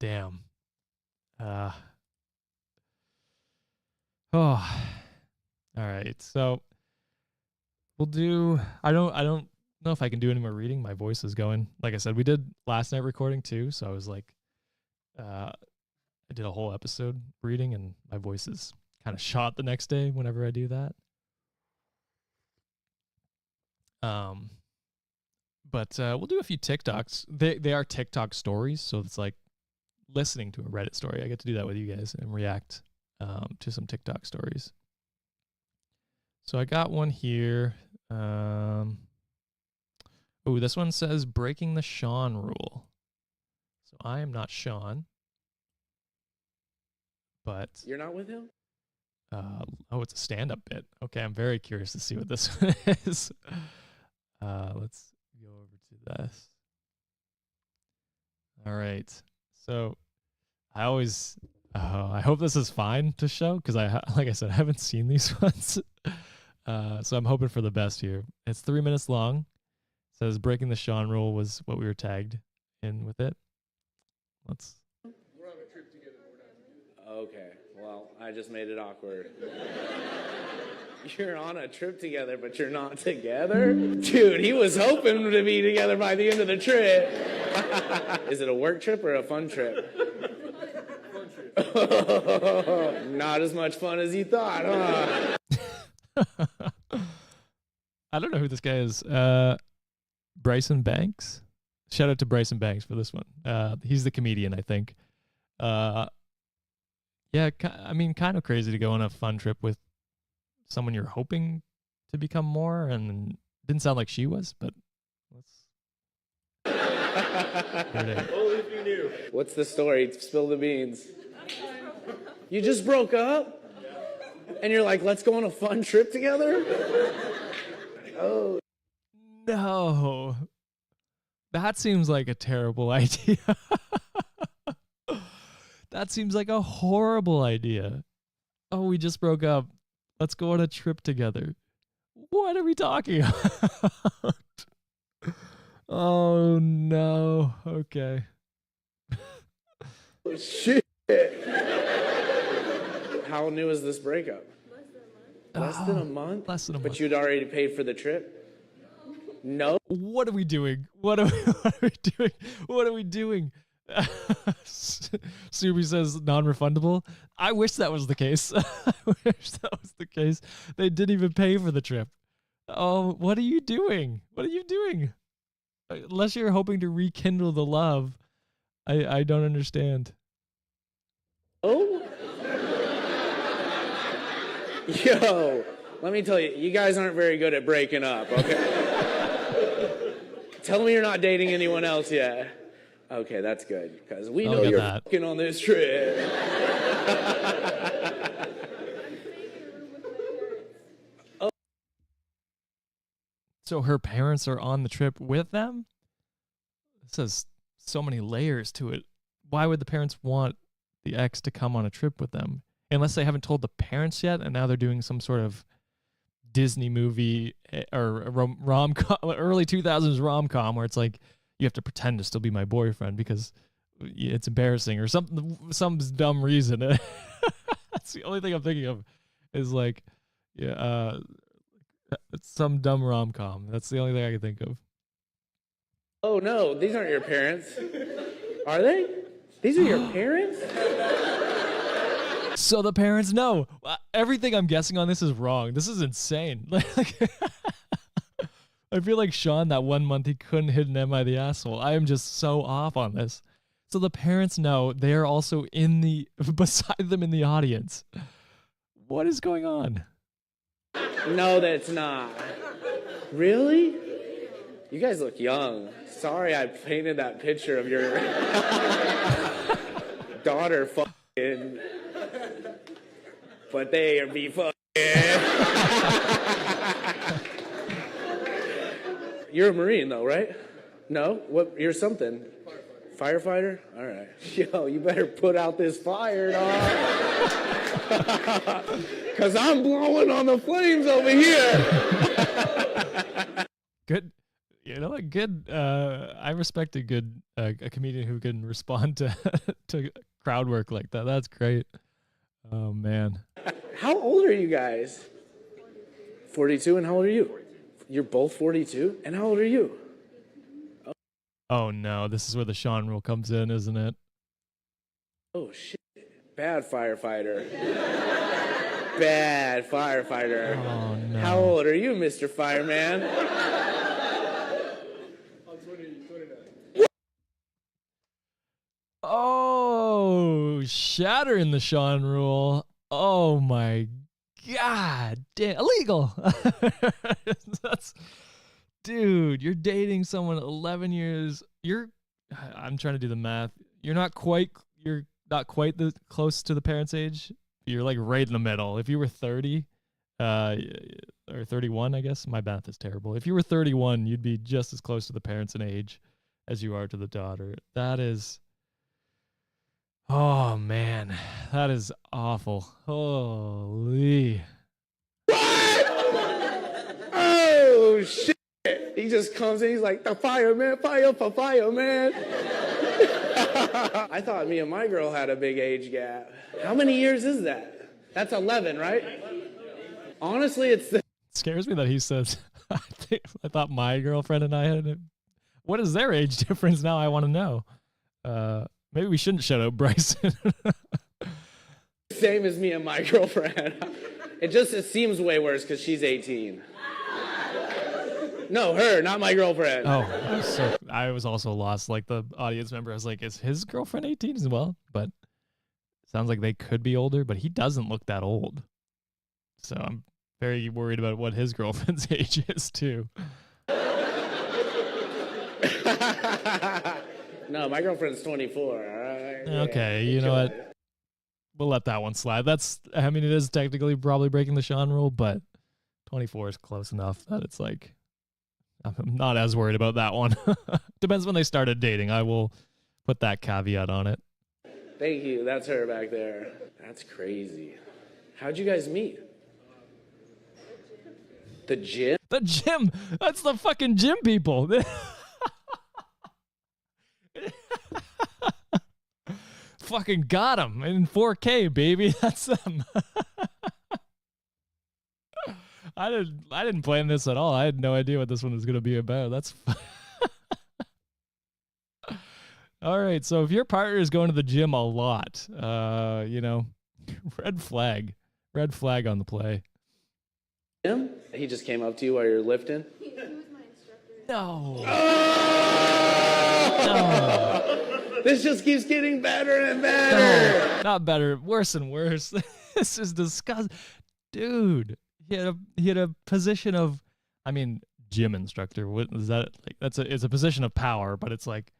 Damn. Oh. All right. So we'll do. I don't know if I can do any more reading. My voice is going. Like I said, we did last night recording too. So I was like, I did a whole episode reading, and my voice is kind of shot the next day whenever I do that. But we'll do a few TikToks. They are TikTok stories, so it's like listening to a Reddit story. I get to do that with you guys and react to some TikTok stories. So I got one here. Oh, this one says breaking the Sean rule. So I am not Sean, but You're not with him? oh, it's a stand-up bit. Okay, I'm very curious to see what this one is. Let's go over to this. All right. So I always, I hope this is fine to show because like I said, I haven't seen these ones. So I'm hoping for the best here. It's 3 minutes long. It says breaking the Sean rule was what we were tagged in with it. Let's. We're on a trip together. We're not together. Okay, well, I just made it awkward. You're on a trip together, but you're not together? Dude, he was hoping to be together by the end of the trip. Is it a work trip or a fun trip? Fun trip. Not as much fun as you thought, huh? I don't know who this guy is. Bryson Banks. Shout out to Bryson Banks for this one. He's the comedian, I think. Yeah, I mean, kind of crazy to go on a fun trip with someone you're hoping to become more, and didn't sound like she was, but let's. Only if you knew. What's the story? Spill the beans. You just broke up? And you're like, let's go on a fun trip together? Oh. No. That seems like a terrible idea. That seems like a horrible idea. Oh, we just broke up. Let's go on a trip together. What are we talking about? Oh, no. Okay. Oh, shit. How new is this breakup? Less than a month? Less than a month. But you'd already paid for the trip? No? What are we doing? What are we doing? What are we doing? Subi says non-refundable. I wish that was the case. I wish that was the case. They didn't even pay for the trip. Oh, what are you doing? What are you doing? Unless you're hoping to rekindle the love, I don't understand. Oh? Yo, let me tell you, you guys aren't very good at breaking up, okay? Tell me you're not dating anyone else yet. Okay, that's good, because we know you're fucking on this trip. Oh. So her parents are on the trip with them? This has so many layers to it. Why would the parents want the ex to come on a trip with them? Unless they haven't told the parents yet, and now they're doing some sort of Disney movie or rom-com, early 2000s rom-com where it's like, you have to pretend to still be my boyfriend because it's embarrassing or some dumb reason. That's the only thing I'm thinking of is like, yeah, it's some dumb rom-com. That's the only thing I can think of. Oh, no, these aren't your parents. Are they? These are your parents? So the parents know. Everything I'm guessing on this is wrong. This is insane. I feel like Sean, that 1 month he couldn't hit an Am I the Asshole. I am just so off on this. So the parents know. They are also beside them in the audience. What is going on? No, that's not. Really? You guys look young. Sorry I painted that picture of your daughter fucking, but they are be fucking. You're a Marine, though, right? No? What? You're something. Firefighter? All right. Yo, you better put out this fire, dog. Because I'm blowing on the flames over here. Good. You know what? Good. I respect a good a comedian who can respond to to crowd work like that. That's great. Oh man. How old are you guys? 42, and how old are you? You're both 42, and how old are you? Oh no, this is where the Sean rule comes in, isn't it? Oh shit. Bad firefighter. Bad firefighter. Oh no. How old are you, Mr. Fireman? Oh, shattering the Sean rule. Oh my God, damn, illegal. That's, dude, you're dating someone 11 years. I'm trying to do the math. You're not quite the close to the parents' age. You're like right in the middle. If you were 30, or 31, I guess. My math is terrible. If you were 31, you'd be just as close to the parents in age as you are to the daughter. That is... Oh, man. That is awful. Holy. Oh, shit. He just comes in, he's like, the fireman, fire for fireman. I thought me and my girl had a big age gap. How many years is that? That's 11, right? Honestly, it's the... It scares me that he says, I thought my girlfriend and I had... What is their age difference now? I want to know. Maybe we shouldn't shout out Bryson. Same as me and my girlfriend. It seems way worse because she's 18. No, her, not my girlfriend. Oh, I was also lost. Like the audience member, I was like, is his girlfriend 18 as well? But it sounds like they could be older, but he doesn't look that old. So I'm very worried about what his girlfriend's age is too. No, my girlfriend's 24, all right? Okay, Yeah, you know what? We'll let that one slide. It is technically probably breaking the Sean rule, but 24 is close enough that it's like, I'm not as worried about that one. Depends when they started dating. I will put that caveat on it. Thank you. That's her back there. That's crazy. How'd you guys meet? The gym? The gym! That's the fucking gym people! Fucking got them in 4K, baby. That's them. I didn't plan this at all. I had no idea what this one was going to be about. That's all right. So if your partner is going to the gym a lot, red flag on the play. Him? He just came up to you while you're lifting? He was my instructor. No. Oh! No. This just keeps getting better and better. No, not better. Worse and worse. This is disgusting. Dude, he had a position of, I mean, gym instructor. What is that? Like, it's a position of power, but it's like,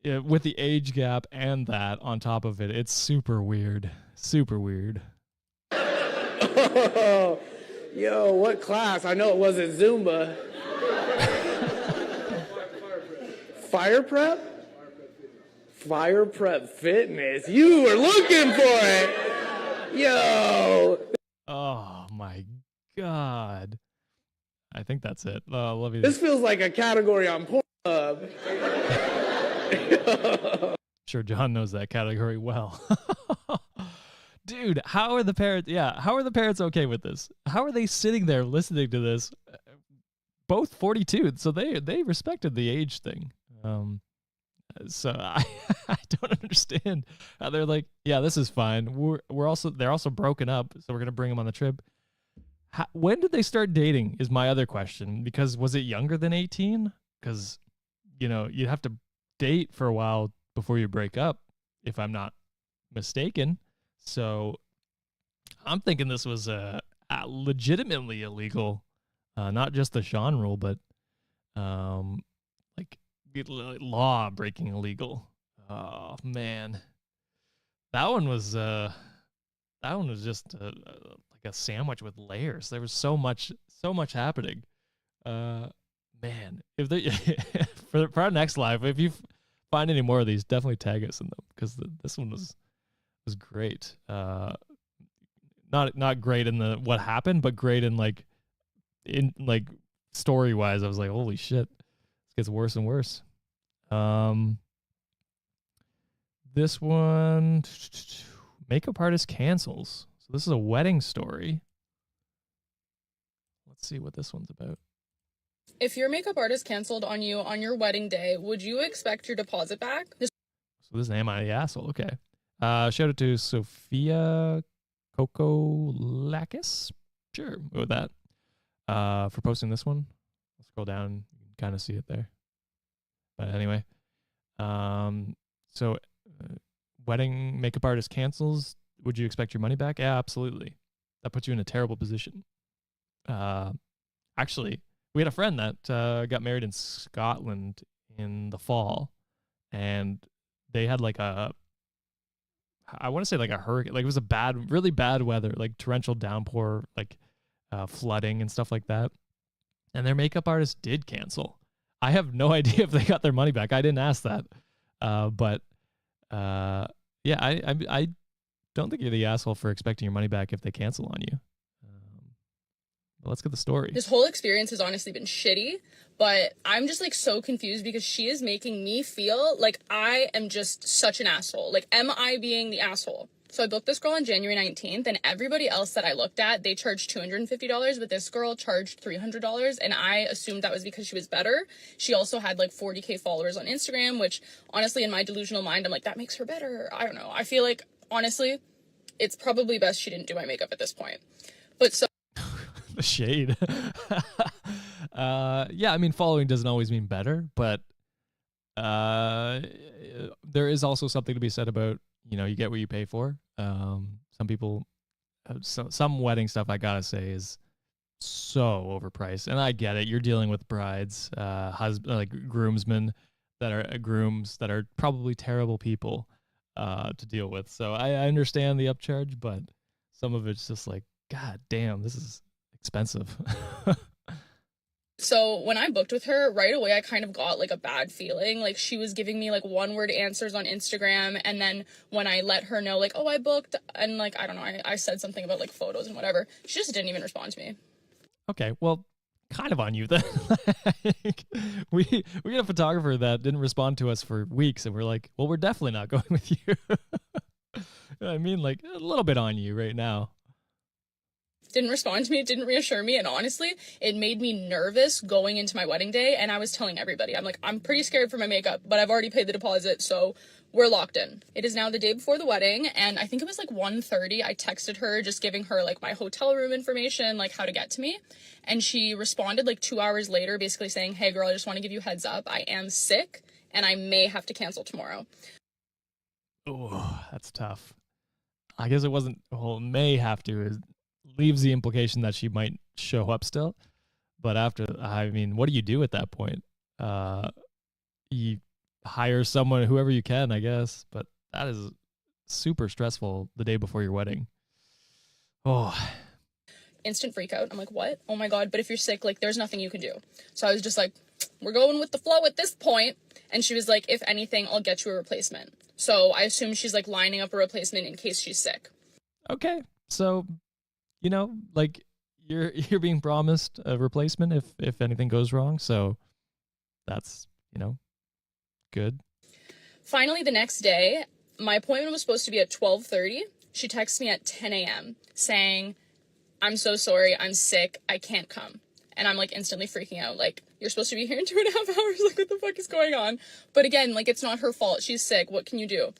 yeah, with the age gap and that on top of it, it's super weird. Super weird. Oh, yo, what class? I know it wasn't Zumba. Fire prep? Fire prep fitness. You were looking for it. Yo. Oh my God. I think that's it. Love you. This feels like a category on Pornhub. Sure, John knows that category well. Dude, how are the parents? Yeah, how are the parents okay with this? How are they sitting there listening to this? Both 42, so they respected the age thing. So I don't understand how they're like, yeah, this is fine. They're also broken up, so we're gonna bring them on the trip. When did they start dating? Is my other question. Because was it younger than 18? Because you'd have to date for a while before you break up, if I'm not mistaken. So I'm thinking this was legitimately illegal, not just the Sean rule, but like law breaking illegal. Oh man, that one was just like a sandwich with layers. There was so much happening. man, if they for our next live, if you find any more of these, definitely tag us in them because this one was great. Not great in the what happened, but great in like story wise. I was like, holy shit, this gets worse and worse. This one, makeup artist cancels. So this is a wedding story. Let's see what this one's about. If your makeup artist canceled on you on your wedding day, would you expect your deposit back? So this is Am I the Asshole? Okay. Shout out to Sophia Coco Lakis. Sure, go with that. For posting this one. I'll scroll down. You can kind of see it there. But anyway. So wedding makeup artist cancels. Would you expect your money back? Yeah, absolutely. That puts you in a terrible position. Actually, we had a friend that got married in Scotland in the fall, and they had like I want to say like a hurricane, like it was a really bad weather, like torrential downpour, like flooding and stuff like that. And their makeup artist did cancel. I have no idea if they got their money back. I didn't ask that. But yeah, I don't think you're the asshole for expecting your money back if they cancel on you. But let's get the story. This whole experience has honestly been shitty, but I'm just like so confused because she is making me feel like I am just such an asshole. Like, am I being the asshole? So I booked this girl on January 19th, and everybody else that I looked at, they charged $250, but this girl charged $300, and I assumed that was because she was better. She also had like 40K followers on Instagram, which honestly, in my delusional mind, I'm like, that makes her better. I don't know. I feel like, honestly, it's probably best she didn't do my makeup at this point. But so the shade. Yeah, I mean, following doesn't always mean better, but there is also something to be said about, you get what you pay for. Some people, some wedding stuff, I gotta say, is so overpriced, and I get it. You're dealing with brides, groomsmen that are grooms that are probably terrible people to deal with. So I understand the upcharge, but some of it's just like, God damn, this is expensive. So when I booked with her, right away, I kind of got like a bad feeling. Like, she was giving me like one-word answers on Instagram. And then when I let her know, like, oh, I booked, and like, I don't know, I said something about like photos and whatever, she just didn't even respond to me. Okay, well, kind of on you then. we got a photographer that didn't respond to us for weeks, and we're like, well, we're definitely not going with you. I mean, like, a little bit on you right now. Didn't respond to me, didn't reassure me, and honestly, it made me nervous going into my wedding day, and I was telling everybody, I'm like, I'm pretty scared for my makeup, but I've already paid the deposit, so we're locked in. It is now the day before the wedding, and I think it was like 1:30, I texted her, just giving her like my hotel room information, like how to get to me, and she responded like 2 hours later, basically saying, hey girl, I just want to give you a heads up, I am sick, and I may have to cancel tomorrow. Oh, that's tough. I guess it wasn't, well, may have to, is leaves the implication that she might show up still. But after, I mean, what do you do at that point? You hire someone, whoever you can, I guess. But that is super stressful the day before your wedding. Oh. Instant freak out. I'm like, what? Oh my God. But if you're sick, like, there's nothing you can do. So I was just like, we're going with the flow at this point. And she was like, if anything, I'll get you a replacement. So I assume she's like lining up a replacement in case she's sick. Okay. So, like, you're being promised a replacement if anything goes wrong. So that's, good. Finally, the next day, my appointment was supposed to be at 12:30. She texts me at 10 a.m. saying, I'm so sorry, I'm sick, I can't come. And I'm like instantly freaking out. Like, you're supposed to be here in 2.5 hours. Like, what the fuck is going on? But again, like, it's not her fault. She's sick. What can you do?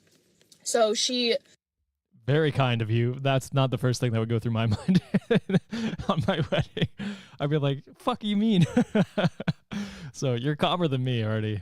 So she... Very kind of you. That's not the first thing that would go through my mind on my wedding. I'd be like, fuck you mean? So you're calmer than me already.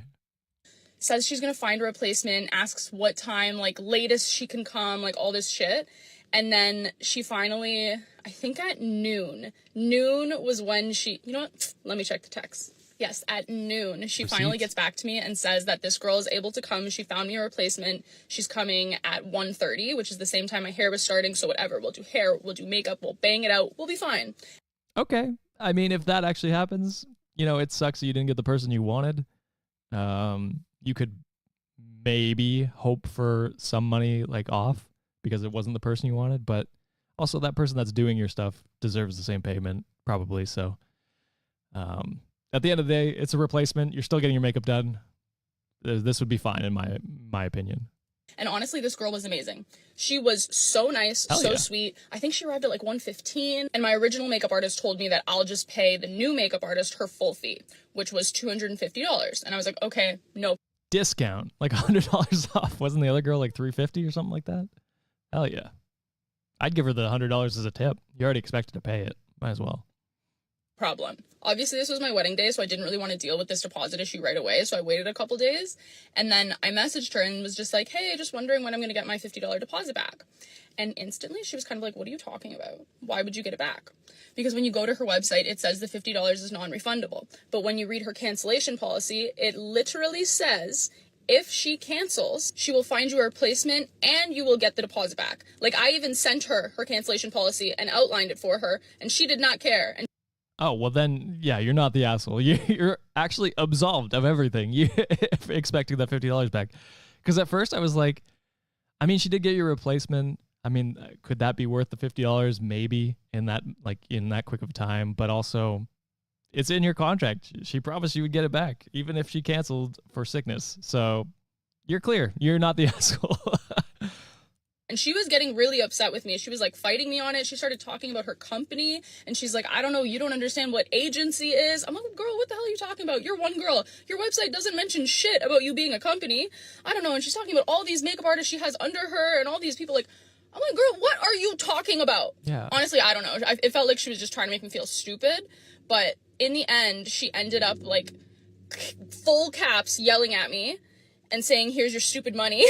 Says she's going to find a replacement, asks what time, like, latest she can come, like, all this shit. And then she finally, I think at noon was when she, you know what? Let me check the text. Yes, at noon, she finally gets back to me and says that this girl is able to come. She found me a replacement. She's coming at 1:30, which is the same time my hair was starting. So whatever, we'll do hair, we'll do makeup, we'll bang it out, we'll be fine. Okay. I mean, if that actually happens, you know, it sucks that you didn't get the person you wanted. You could maybe hope for some money like off because it wasn't the person you wanted, but also that person that's doing your stuff deserves the same payment probably. So at the end of the day, it's a replacement. You're still getting your makeup done. This would be fine in my opinion. And honestly, this girl was amazing. She was so nice, Hell so yeah. sweet. I think she arrived at like 115. And my original makeup artist told me that I'll just pay the new makeup artist her full fee, which was $250. And I was like, okay, no. Discount, like $100 off. Wasn't the other girl like $350 or something like that? Hell yeah. I'd give her the $100 as a tip. You already expected to pay it. Might as well. Problem. Obviously, this was my wedding day, so I didn't really want to deal with this deposit issue right away, so I waited a couple days, and then I messaged her and was just like, hey, just wondering when I'm going to get my $50 deposit back. And instantly, she was kind of like, what are you talking about? Why would you get it back? Because when you go to her website, it says the $50 is non-refundable. But when you read her cancellation policy, it literally says if she cancels, she will find you a replacement and you will get the deposit back. Like, I even sent her cancellation policy and outlined it for her, and she did not care. And Oh, well then, yeah, you're not the asshole. You're actually absolved of everything. You expecting that $50 back. Because at first I was like, I mean, she did get your replacement. I mean, could that be worth the $50? Maybe in that quick of time. But also, it's in your contract. She promised you would get it back, even if she canceled for sickness. So you're clear. You're not the asshole. And she was getting really upset with me. She was like fighting me on it. She started talking about her company. And she's like, I don't know, you don't understand what agency is. I'm like, girl, what the hell are you talking about? You're one girl. Your website doesn't mention shit about you being a company. I don't know. And she's talking about all these makeup artists she has under her and all these people. Like, I'm like, girl, what are you talking about? Yeah. Honestly, I don't know. It felt like she was just trying to make me feel stupid. But in the end, she ended up like full caps yelling at me and saying, here's your stupid money,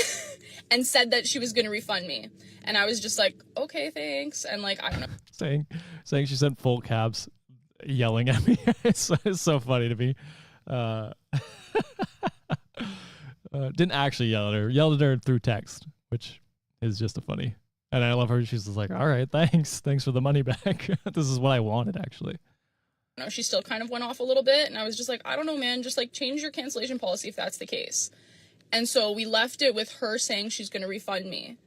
and said that she was going to refund me. And I was just like, okay, thanks. And like, I don't know. saying she sent full caps yelling at me. It's so funny to me. Didn't actually yell at her. Yelled at her through text, which is just a funny. And I love her. She's just like, all right, thanks. Thanks for the money back. This is what I wanted, actually. No, she still kind of went off a little bit. And I was just like, I don't know, man. Just like change your cancellation policy if that's the case. And so we left it with her saying she's going to refund me.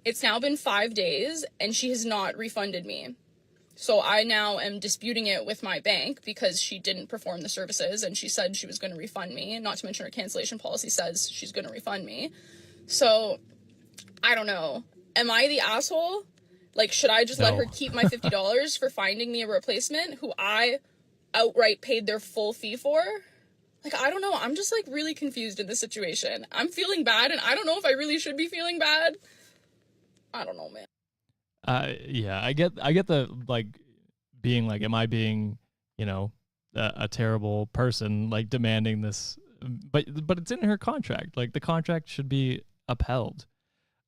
It's now been 5 days and she has not refunded me. So I now am disputing it with my bank because she didn't perform the services and she said she was going to refund me. Not to mention her cancellation policy says she's going to refund me. So I don't know. Am I the asshole? Like, should I just let her keep my $50 for finding me a replacement who I outright paid their full fee for? Like, I don't know. I'm just, like, really confused in this situation. I'm feeling bad, and I don't know if I really should be feeling bad. I don't know, man. Yeah, I get the, like, being, like, am I being, you know, a terrible person, like, demanding this? But it's in her contract. Like, the contract should be upheld.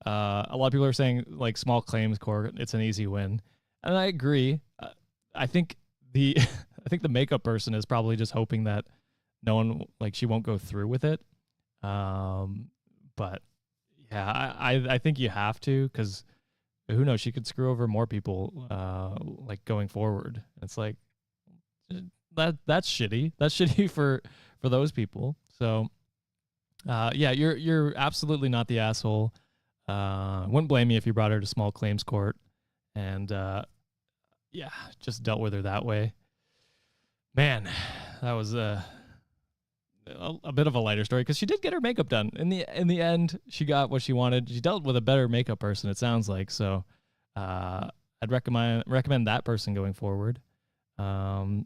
A lot of people are saying, like, small claims court, it's an easy win. And I agree. I think the makeup person is probably just hoping that no one, like, she won't go through with it. But yeah, I think you have to, because who knows, she could screw over more people, like, going forward. It's like, that's shitty. That's shitty for those people. So, yeah, you're absolutely not the asshole. Wouldn't blame me if you brought her to small claims court and, yeah, just dealt with her that way. Man, that was, a bit of a lighter story because she did get her makeup done. In the end, she got what she wanted. She dealt with a better makeup person, it sounds like. So I'd recommend that person going forward. All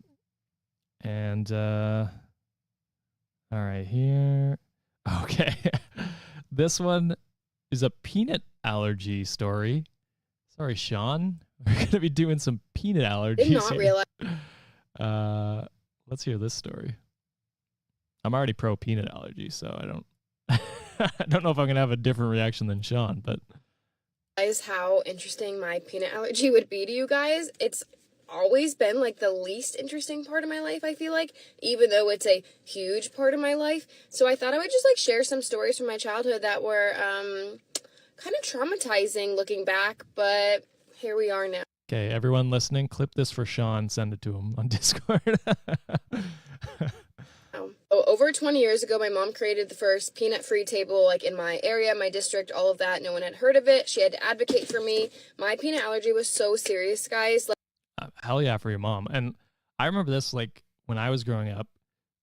right, here. Okay. This one is a peanut allergy story. Sorry, Sean. We're going to be doing some peanut allergies. Did not realize. Let's hear this story. I'm already pro peanut allergy, so I don't know if I'm gonna have a different reaction than Sean, but how interesting my peanut allergy would be to you guys. It's always been like the least interesting part of my life, I feel like, even though it's a huge part of my life. So I thought I would just like share some stories from my childhood that were kind of traumatizing looking back, but here we are now. Okay, everyone listening, clip this for Sean. Send it to him on Discord. Over 20 years ago, my mom created the first peanut-free table, like in my area, my district, all of that. No one had heard of it. She had to advocate for me. My peanut allergy was so serious, guys. Hell yeah for your mom. And I remember this, like, when I was growing up,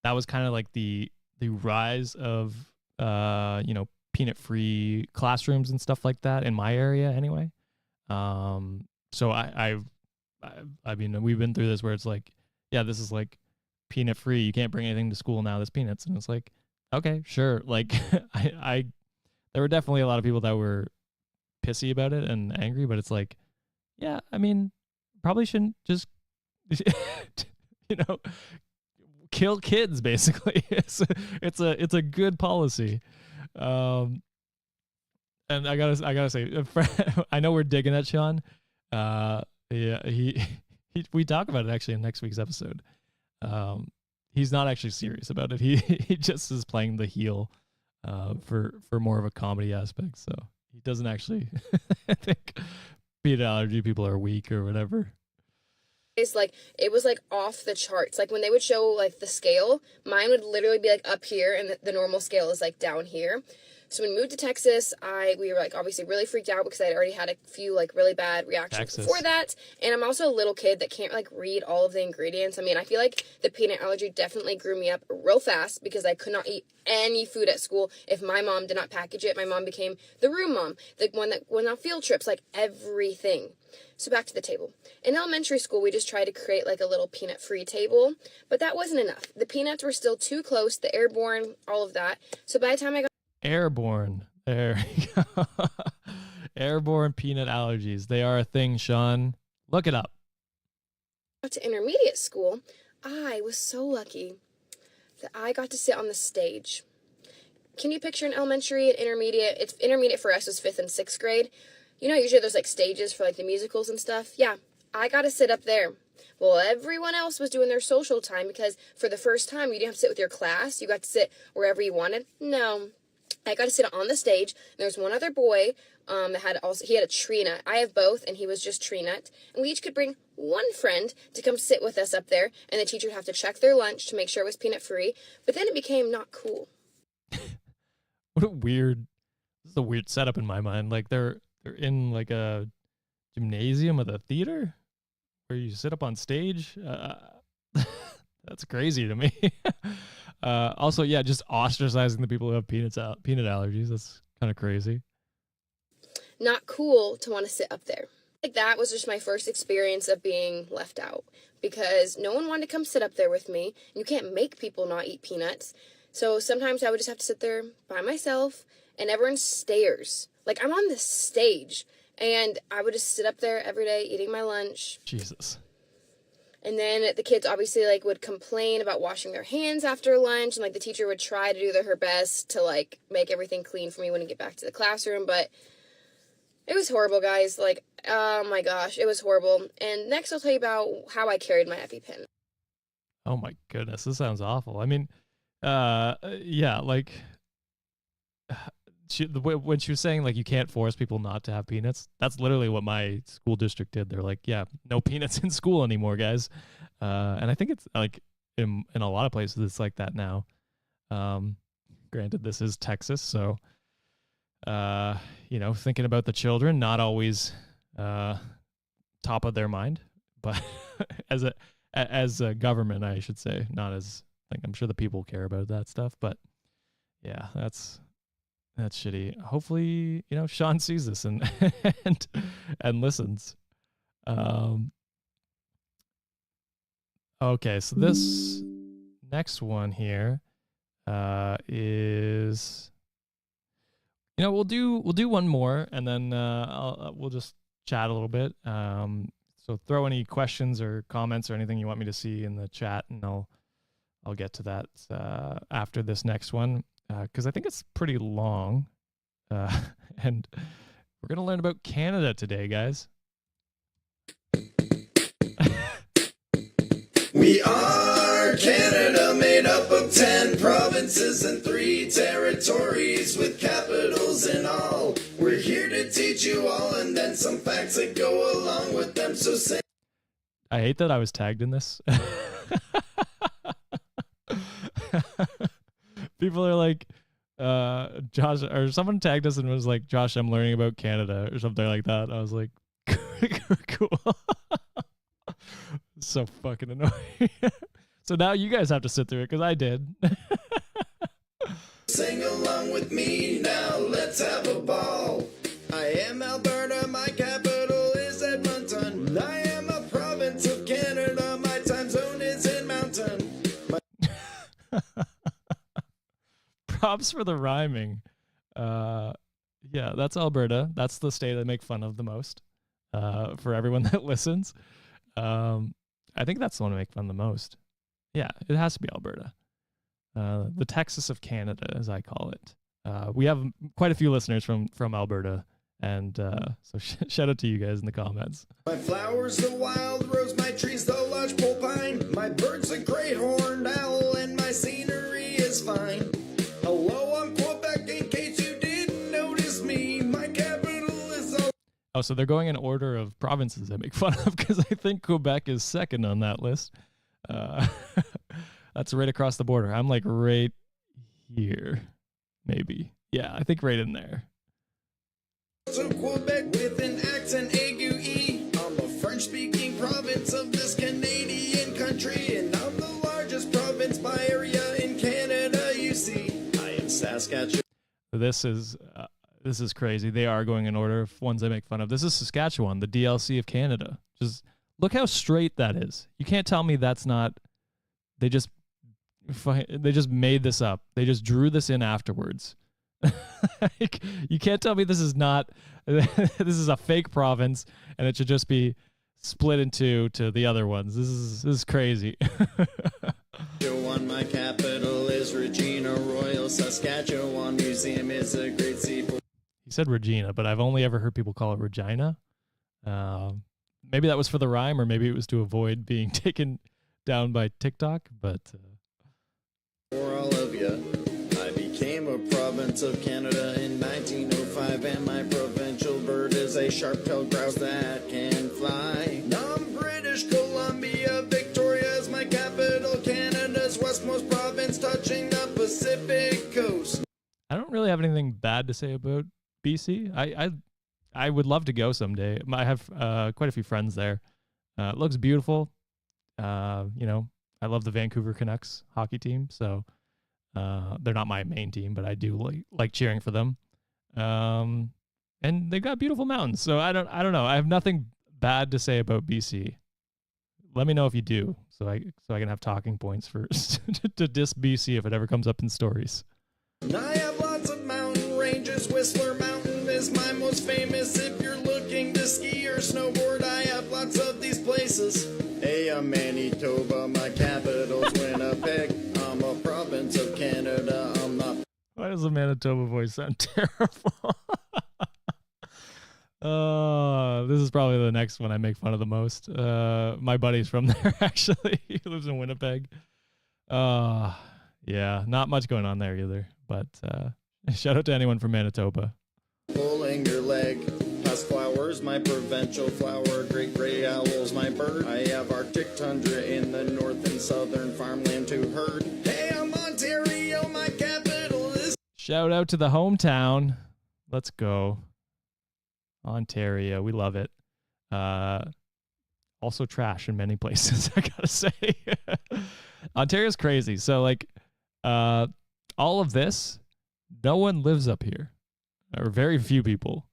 that was kind of like the rise of, you know, peanut-free classrooms and stuff like that in my area anyway. So I mean, we've been through this where it's like, yeah, this is like peanut free. You can't bring anything to school now that's peanuts. And it's like, okay, sure. Like there were definitely a lot of people that were pissy about it and angry, but it's like, yeah, I mean, probably shouldn't just, you know, kill kids basically. It's a good policy. And I gotta say, I know we're digging at Sean. Yeah, we talk about it actually in next week's episode. He's not actually serious about it. He just is playing the heel, for more of a comedy aspect. So he doesn't actually think peanut allergy people are weak or whatever. It's like, it was like off the charts. Like when they would show like the scale, mine would literally be like up here and the normal scale is like down here. So when we moved to Texas, we were like obviously really freaked out because I had already had a few like really bad reactions before that. And I'm also a little kid that can't like read all of the ingredients. I mean, I feel like the peanut allergy definitely grew me up real fast because I could not eat any food at school if my mom did not package it. My mom became the room mom, the one that went on field trips, like everything. So back to the table. In elementary school, we just tried to create like a little peanut-free table, but that wasn't enough. The peanuts were still too close, the airborne, all of that. So by the time I got Airborne. There you go. Airborne peanut allergies. They are a thing, Sean. Look it up. to intermediate school, I was so lucky that I got to sit on the stage. Can you picture an elementary and intermediate? It's intermediate for us was 5th and 6th grade. You know, usually there's like stages for like the musicals and stuff. Yeah, I got to sit up there. Well, everyone else was doing their social time because for the first time, you didn't have to sit with your class. You got to sit wherever you wanted. No, I got to sit on the stage. And there was one other boy that he had a tree nut. I have both, and he was just tree nut. And we each could bring one friend to come sit with us up there. And the teacher would have to check their lunch to make sure it was peanut free. But then it became not cool. What a weird, this is a weird setup in my mind. Like they're in like a gymnasium of the theater where you sit up on stage. That's crazy to me. Also, yeah, just ostracizing the people who have peanut allergies. That's kind of crazy. Not cool to want to sit up there. Like that was just my first experience of being left out because no one wanted to come sit up there with me. You can't make people not eat peanuts. So sometimes I would just have to sit there by myself and everyone stares. Like I'm on the stage and I would just sit up there every day eating my lunch. Jesus. And then the kids obviously like would complain about washing their hands after lunch and like the teacher would try to do her best to like make everything clean for me when I get back to the classroom. But it was horrible, guys. Like, oh my gosh, it was horrible. And next I'll tell you about how I carried my EpiPen. Oh my goodness, this sounds awful. I mean, yeah, like when she was saying like you can't force people not to have peanuts, that's literally what my school district did. They're like, yeah, no peanuts in school anymore, guys. And I think it's like in a lot of places it's like that now. Granted, this is Texas, so you know, thinking about the children, not always top of their mind, but as a government, I should say, not as like I'm sure the people care about that stuff, but yeah, that's shitty. Hopefully, you know, Sean sees this and listens. Okay, so this next one here is, you know, we'll do one more and then we'll just chat a little bit. So throw any questions or comments or anything you want me to see in the chat, and I'll get to that after this next one. Because I think it's pretty long. And we're going to learn about Canada today, guys. We are Canada, made up of 10 provinces and 3 territories with capitals and all. We're here to teach you all and then some facts that go along with them. So So sing. I hate that I was tagged in this. People are like, Josh, or someone tagged us and was like, Josh, I'm learning about Canada or something like that. I was like, cool. So fucking annoying. So now you guys have to sit through it because I did. Sing along with me now, let's have a ball. I am Alberta, my capital is Edmonton. I am a province of Canada, my time zone is in Mountain. Props for the rhyming. Yeah, that's Alberta. That's the state I make fun of the most. For everyone that listens. I think that's the one I make fun of the most. Yeah, it has to be Alberta. The Texas of Canada, as I call it. We have quite a few listeners from Alberta, and so shout out to you guys in the comments. My flowers, the wild rose, my trees, the lodgepole pine, my birds, a great horned owl, and my scenery is fine. Hello, I'm Quebec, in case you didn't notice me. My capital is all. Oh, so they're going in order of provinces I make fun of, because I think Quebec is second on that list. That's right across the border. I'm like right here, maybe. Yeah, I think right in there. So Quebec with an accent aigu-y. I'm a French-speaking province of this Canadian country, and I'm the largest province by area in Canada, you see. I am Saskatchewan. This is crazy. They are going in order of ones I make fun of. This is Saskatchewan, the DLC of Canada. Just look how straight that is. You can't tell me that's not. They just made this up. They just drew this in afterwards. Like, you can't tell me this is not. This is a fake province, and it should just be split into the other ones. This is crazy. My capital is Regina. Royal Saskatchewan Museum is a great seaport. He said Regina, but I've only ever heard people call it Regina. Maybe that was for the rhyme, or maybe it was to avoid being taken down by TikTok. But for all of you, I became a province of Canada in 1905, and my provincial bird is a sharp-tailed grouse that can fly. Now I'm British Columbia, Victoria is my capital, Canada's westmost province, touching the Pacific coast. I don't really have anything bad to say about BC. I would love to go someday. I have quite a few friends there. It looks beautiful. I love the Vancouver Canucks hockey team, so they're not my main team, but I do like cheering for them. And they've got beautiful mountains, so I don't know. I have nothing bad to say about BC. Let me know if you do, so I can have talking points for to diss BC if it ever comes up in stories. I have lots of mountain ranges. Whistler Mountain is my most famous. If you're looking to ski or snowboard, I have lots of these places. Hey, I'm Manitoba, my capital's Winnipeg. I'm a province of Canada, I'm not. Why does the Manitoba voice sound terrible? This is probably the next one I make fun of the most. My buddy's from there, actually. He lives in Winnipeg. Yeah, not much going on there either. But shout out to anyone from Manitoba. Pulling your leg. Past flowers, my provincial flower. Great gray owls, my bird. I have Arctic tundra in the north and southern farmland to herd. Hey, I'm Ontario, my capital is. Shout out to the hometown. Let's go. Ontario, we love it. Also trash in many places, I gotta say. Ontario's crazy. So like all of this, no one lives up here, or very few people.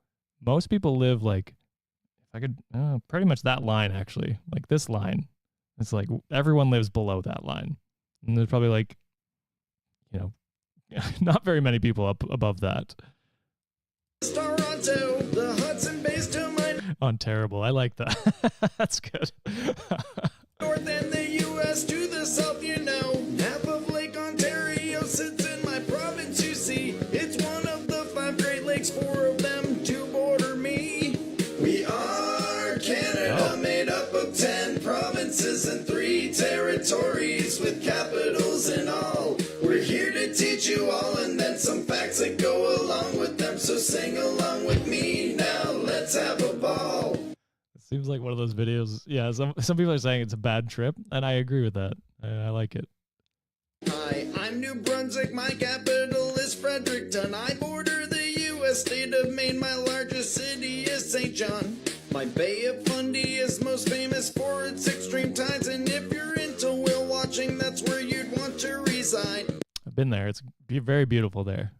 Most people live like, if I could, pretty much that line actually, like this line. It's like everyone lives below that line, and there's probably like, not very many people up above that. Toronto, the Hudson Bay's to my On terrible, I like that. That's good. north and the U.S. to the south, half of Lake Ontario sits in my province, you see. It's one of the 5 Great Lakes, 4 of them to border me. We are Canada, made up of 10 provinces and 3 territories with capitals and all. We're here to teach you all, and then some facts that go along with them. So sing along with me now, let's have a ball. Seems like one of those videos. Yeah, some people are saying it's a bad trip, and I agree with that. I like it. Hi, I'm New Brunswick, my capital is Fredericton. I border the U.S. state of Maine, my largest city is St. John. My Bay of Fundy is most famous for its extreme tides, and if you're into whale watching, that's where you'd want to reside. I've been there. It's very beautiful there.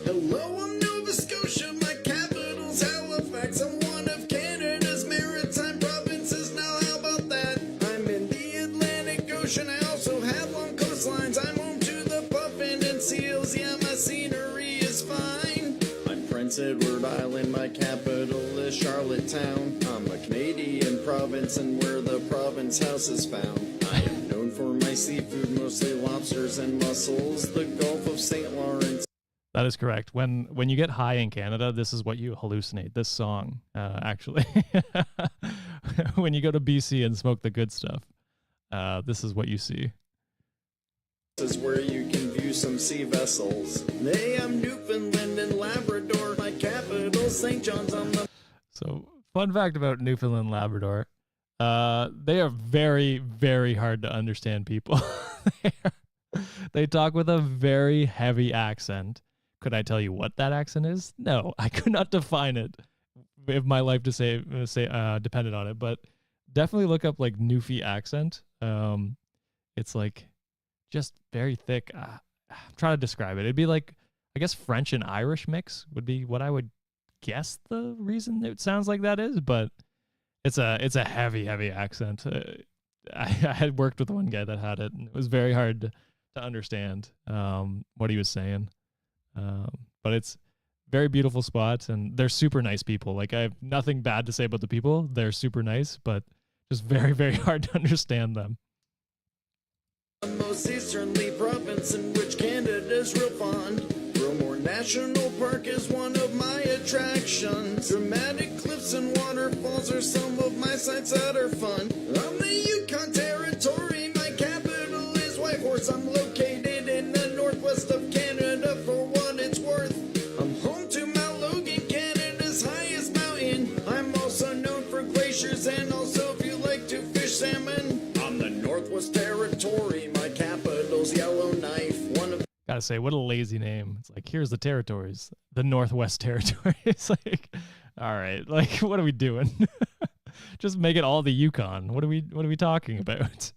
Hello, I'm Nova Scotia, my capital's Halifax. I'm one of Canada's maritime provinces, now how about that? I'm in the Atlantic Ocean, I also have long coastlines. I'm home to the puffin and seals, yeah, my scenery is fine. I'm Prince Edward Island, my capital is Charlottetown. I'm a Canadian province and where the province house is found. I am known for my seafood, mostly lobsters and mussels, the Gulf of St. Lawrence. That is correct. When you get high in Canada, this is what you hallucinate. This song, actually. When you go to BC and smoke the good stuff, this is what you see. This is where you can view some sea vessels. Hey, I'm Newfoundland and Labrador. My capital, St. John's on the... So, fun fact about Newfoundland and Labrador. They are very, very hard to understand people. They talk with a very heavy accent. Could I tell you what that accent is? No, I could not define it if my life depended on it. But definitely look up like Newfie accent. It's like just very thick. I'm trying to describe it. It'd be like, I guess French and Irish mix would be what I would guess the reason it sounds like that is. But it's a heavy accent. I had worked with one guy that had it, and it was very hard to understand what he was saying. But it's very beautiful spots, and they're super nice people. Like, I have nothing bad to say about the people. They're super nice, but just very, very hard to understand them. The most easterly province in which Canada's real fond. Bromore National Park is one of my attractions. Dramatic cliffs and waterfalls are some of my sights that are fun. I'm the Yukon Territory, my capital is Whitehorse. I'm located in the northwest of Canada for what it's worth. I'm home to Mount Logan, Canada's highest mountain. I'm also known for glaciers and also if you like to fish salmon. I'm the Northwest Territory, my capital's Yellowknife. Gotta say, what a lazy name. It's like, here's the territories, the Northwest Territory. It's like, all right, like, what are we doing? Just make it all the Yukon. What are we talking about?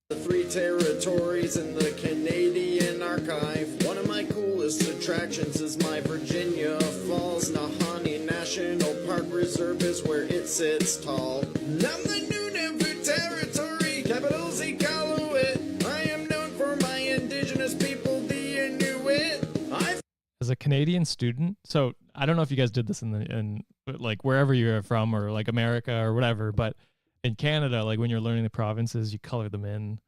The 3 territories in the Canadian Archive. One of my coolest attractions is my Virginia Falls Nahanni National Park Reserve is where it sits tall. I'm the Nunavut Territory, capital's Iqaluit. I am known for my indigenous people, the Inuit. As a Canadian student, so I don't know if you guys did this in like wherever you're from or like America or whatever, but in Canada, like when you're learning the provinces, you color them in.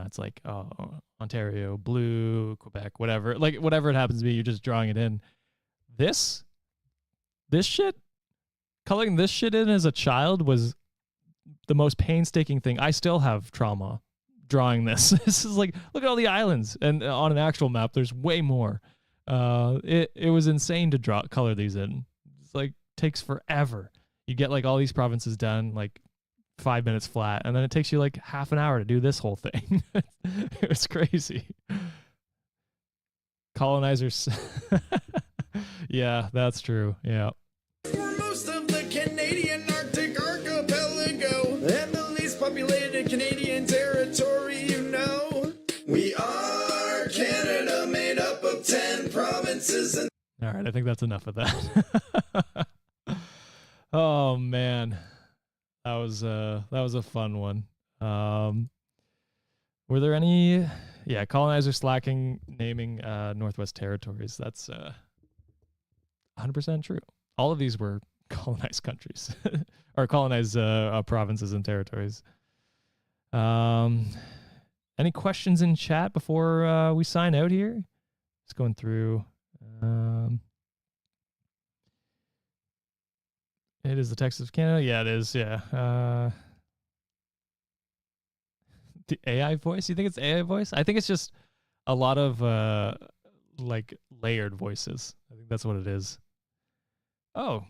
It's like, oh, Ontario, blue, Quebec, whatever. Like whatever it happens to be, you're just drawing it in. This shit, coloring this shit in as a child was the most painstaking thing. I still have trauma drawing this. This is like, look at all the islands, and on an actual map, there's way more. It was insane to color these in. It's like takes forever. You get like all these provinces done like 5 minutes flat, and then it takes you like half an hour to do this whole thing. It was crazy. Colonizers. Yeah, that's true. Yeah. For most of the Canadian Arctic archipelago and the least populated Canadian territory, you know, we are Canada, made up of 10 provinces. And all right, I think that's enough of that. Oh man. That was a fun one. Were there any colonizer slacking naming Northwest Territories? That's 100% true. All of these were colonized countries or colonized provinces and territories. Any questions in chat before we sign out here? Just going through. It is the Texas of Canada. Yeah, it is. Yeah. The AI voice? You think it's AI voice? I think it's just a lot of like layered voices. I think that's what it is. Oh,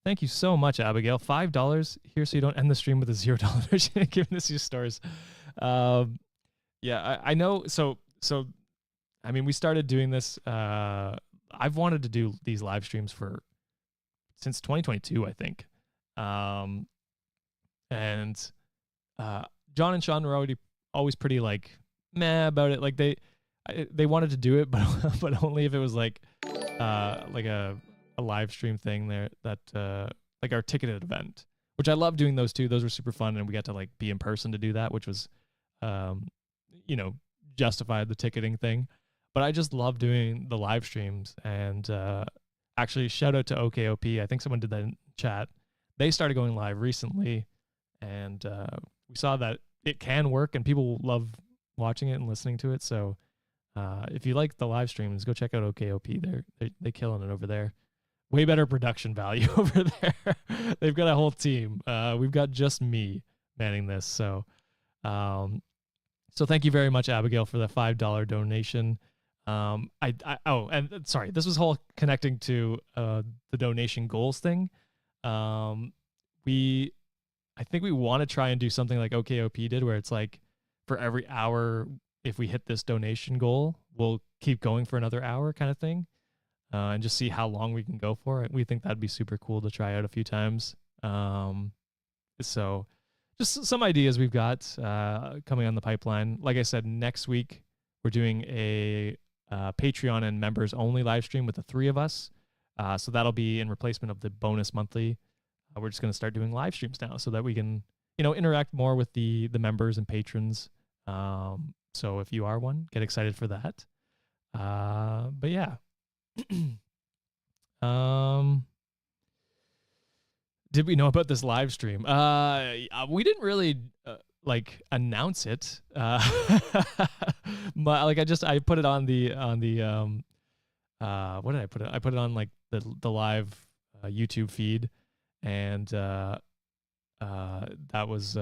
Thank you so much, Abigail. $5 here so you don't end the stream with a $0 donation. Giving us your stores. Yeah, I know. So I mean, we started doing this. I've wanted to do these live streams since 2022, I think. And John and Sean were always pretty like meh about it. Like they wanted to do it, but only if it was like a live stream thing there that like our ticketed event, which I love doing those too. Those were super fun, and we got to like be in person to do that, which was justified the ticketing thing. But I just love doing the live streams. And actually, shout out to OKOP. I think someone did that in chat. They started going live recently, and we saw that it can work, and people love watching it and listening to it. So if you like the live streams, go check out OKOP. They're killing it over there. Way better production value over there. They've got a whole team. We've got just me manning this. So thank you very much, Abigail, for the $5 donation. And sorry, this was whole connecting to the donation goals thing. I think we want to try and do something like OKOP did, where it's like for every hour, if we hit this donation goal, we'll keep going for another hour kind of thing. And just see how long we can go for it. We think that'd be super cool to try out a few times. So just some ideas we've got coming on the pipeline. Like I said, next week we're doing a Patreon and members only live stream with the three of us. So that'll be in replacement of the bonus monthly. We're just going to start doing live streams now so that we can, interact more with the members and patrons. So if you are one, get excited for that. But yeah. Did we know about this live stream? We didn't really announce it. But I put it on the what did I put it? I put it on like the live YouTube feed, and that was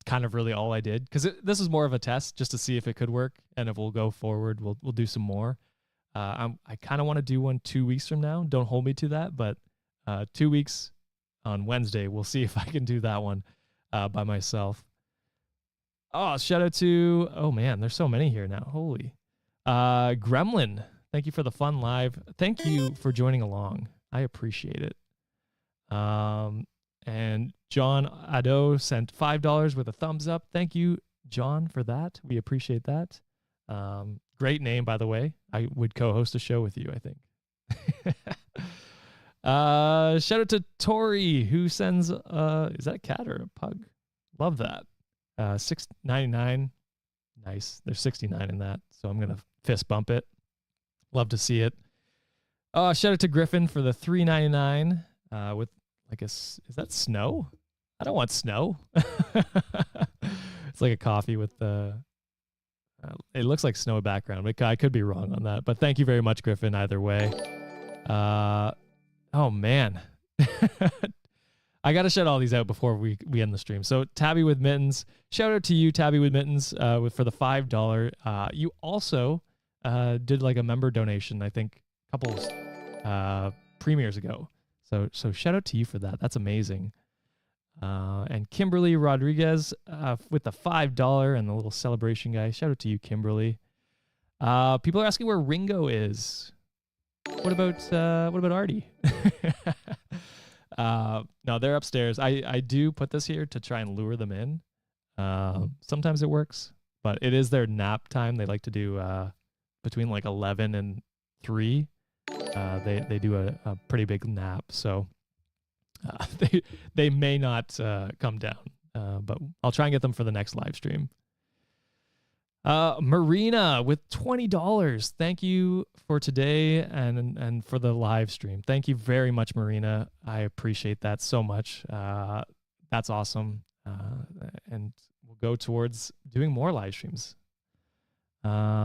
kind of really all I did, because this is more of a test just to see if it could work, and if we'll go forward, we'll do some more. I kind of want to do one 2 weeks from now. Don't hold me to that, but 2 weeks on Wednesday, we'll see if I can do that one by myself. Oh, shout out to, oh man, there's so many here now. Holy. Gremlin, thank you for the fun live. Thank you for joining along. I appreciate it. And John Ado sent $5 with a thumbs up. Thank you, John, for that. We appreciate that. Great name, by the way. I would co-host a show with you, I think. Shout out to Tori, who sends, is that a cat or a pug? Love that. $6.99. Nice. There's 69 in that, so I'm going to fist bump it. Love to see it. Shout out to Griffin for the $3.99 with, I guess, is that snow? I don't want snow. It's like a coffee with it looks like snow background, but I could be wrong on that. But thank you very much, Griffin, either way. Oh, man. I got to shout all these out before we end the stream. So Tabby with Mittens. Shout out to you, Tabby with Mittens, for the $5. You also did like a member donation, I think, a couple premieres ago. So shout out to you for that. That's amazing. And Kimberly Rodriguez with the $5 and the little celebration guy. Shout out to you, Kimberly. People are asking where Ringo is. What about Artie? No, they're upstairs. I do put this here to try and lure them in. Sometimes it works, but it is their nap time. They like to do between like 11 and 3. They do a pretty big nap, so they may not come down, but I'll try and get them for the next live stream. Marina with $20. Thank you for today and for the live stream. Thank you very much, Marina. I appreciate that so much. That's awesome. And we'll go towards doing more live streams. Yeah.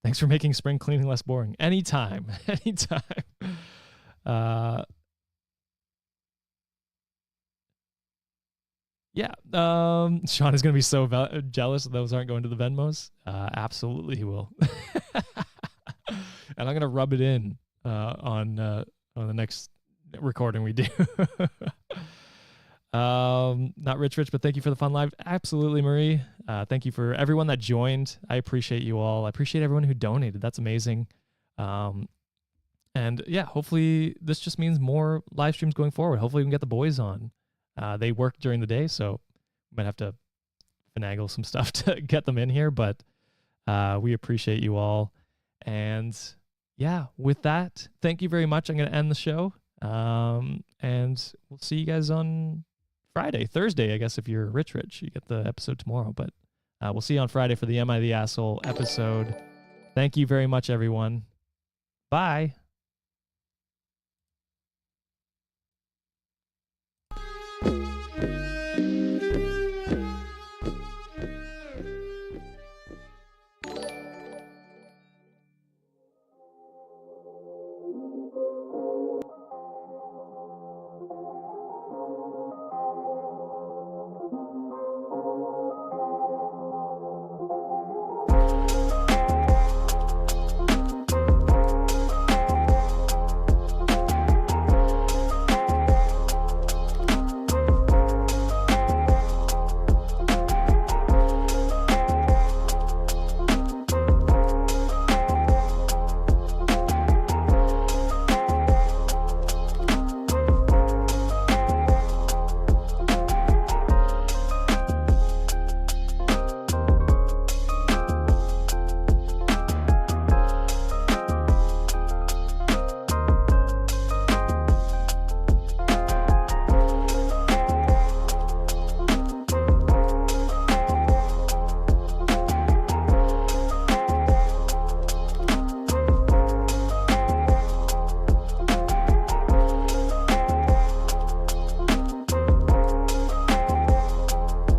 Thanks for making spring cleaning less boring. Anytime. Yeah. Sean is going to be so jealous that those aren't going to the Venmos. Absolutely he will. and I'm gonna rub it in on the next recording we do. Not rich, but thank you for the fun live. Absolutely, Marie. Thank you for everyone that joined. I appreciate you all. I appreciate everyone who donated. That's amazing. And yeah, hopefully this just means more live streams going forward. Hopefully we can get the boys on. They work during the day, so we might have to finagle some stuff to get them in here, but we appreciate you all. And yeah, with that, thank you very much. I'm going to end the show. And we'll see you guys on Thursday, I guess, if you're rich. You get the episode tomorrow, but we'll see you on Friday for the Am I the Asshole episode. Thank you very much, everyone. Bye.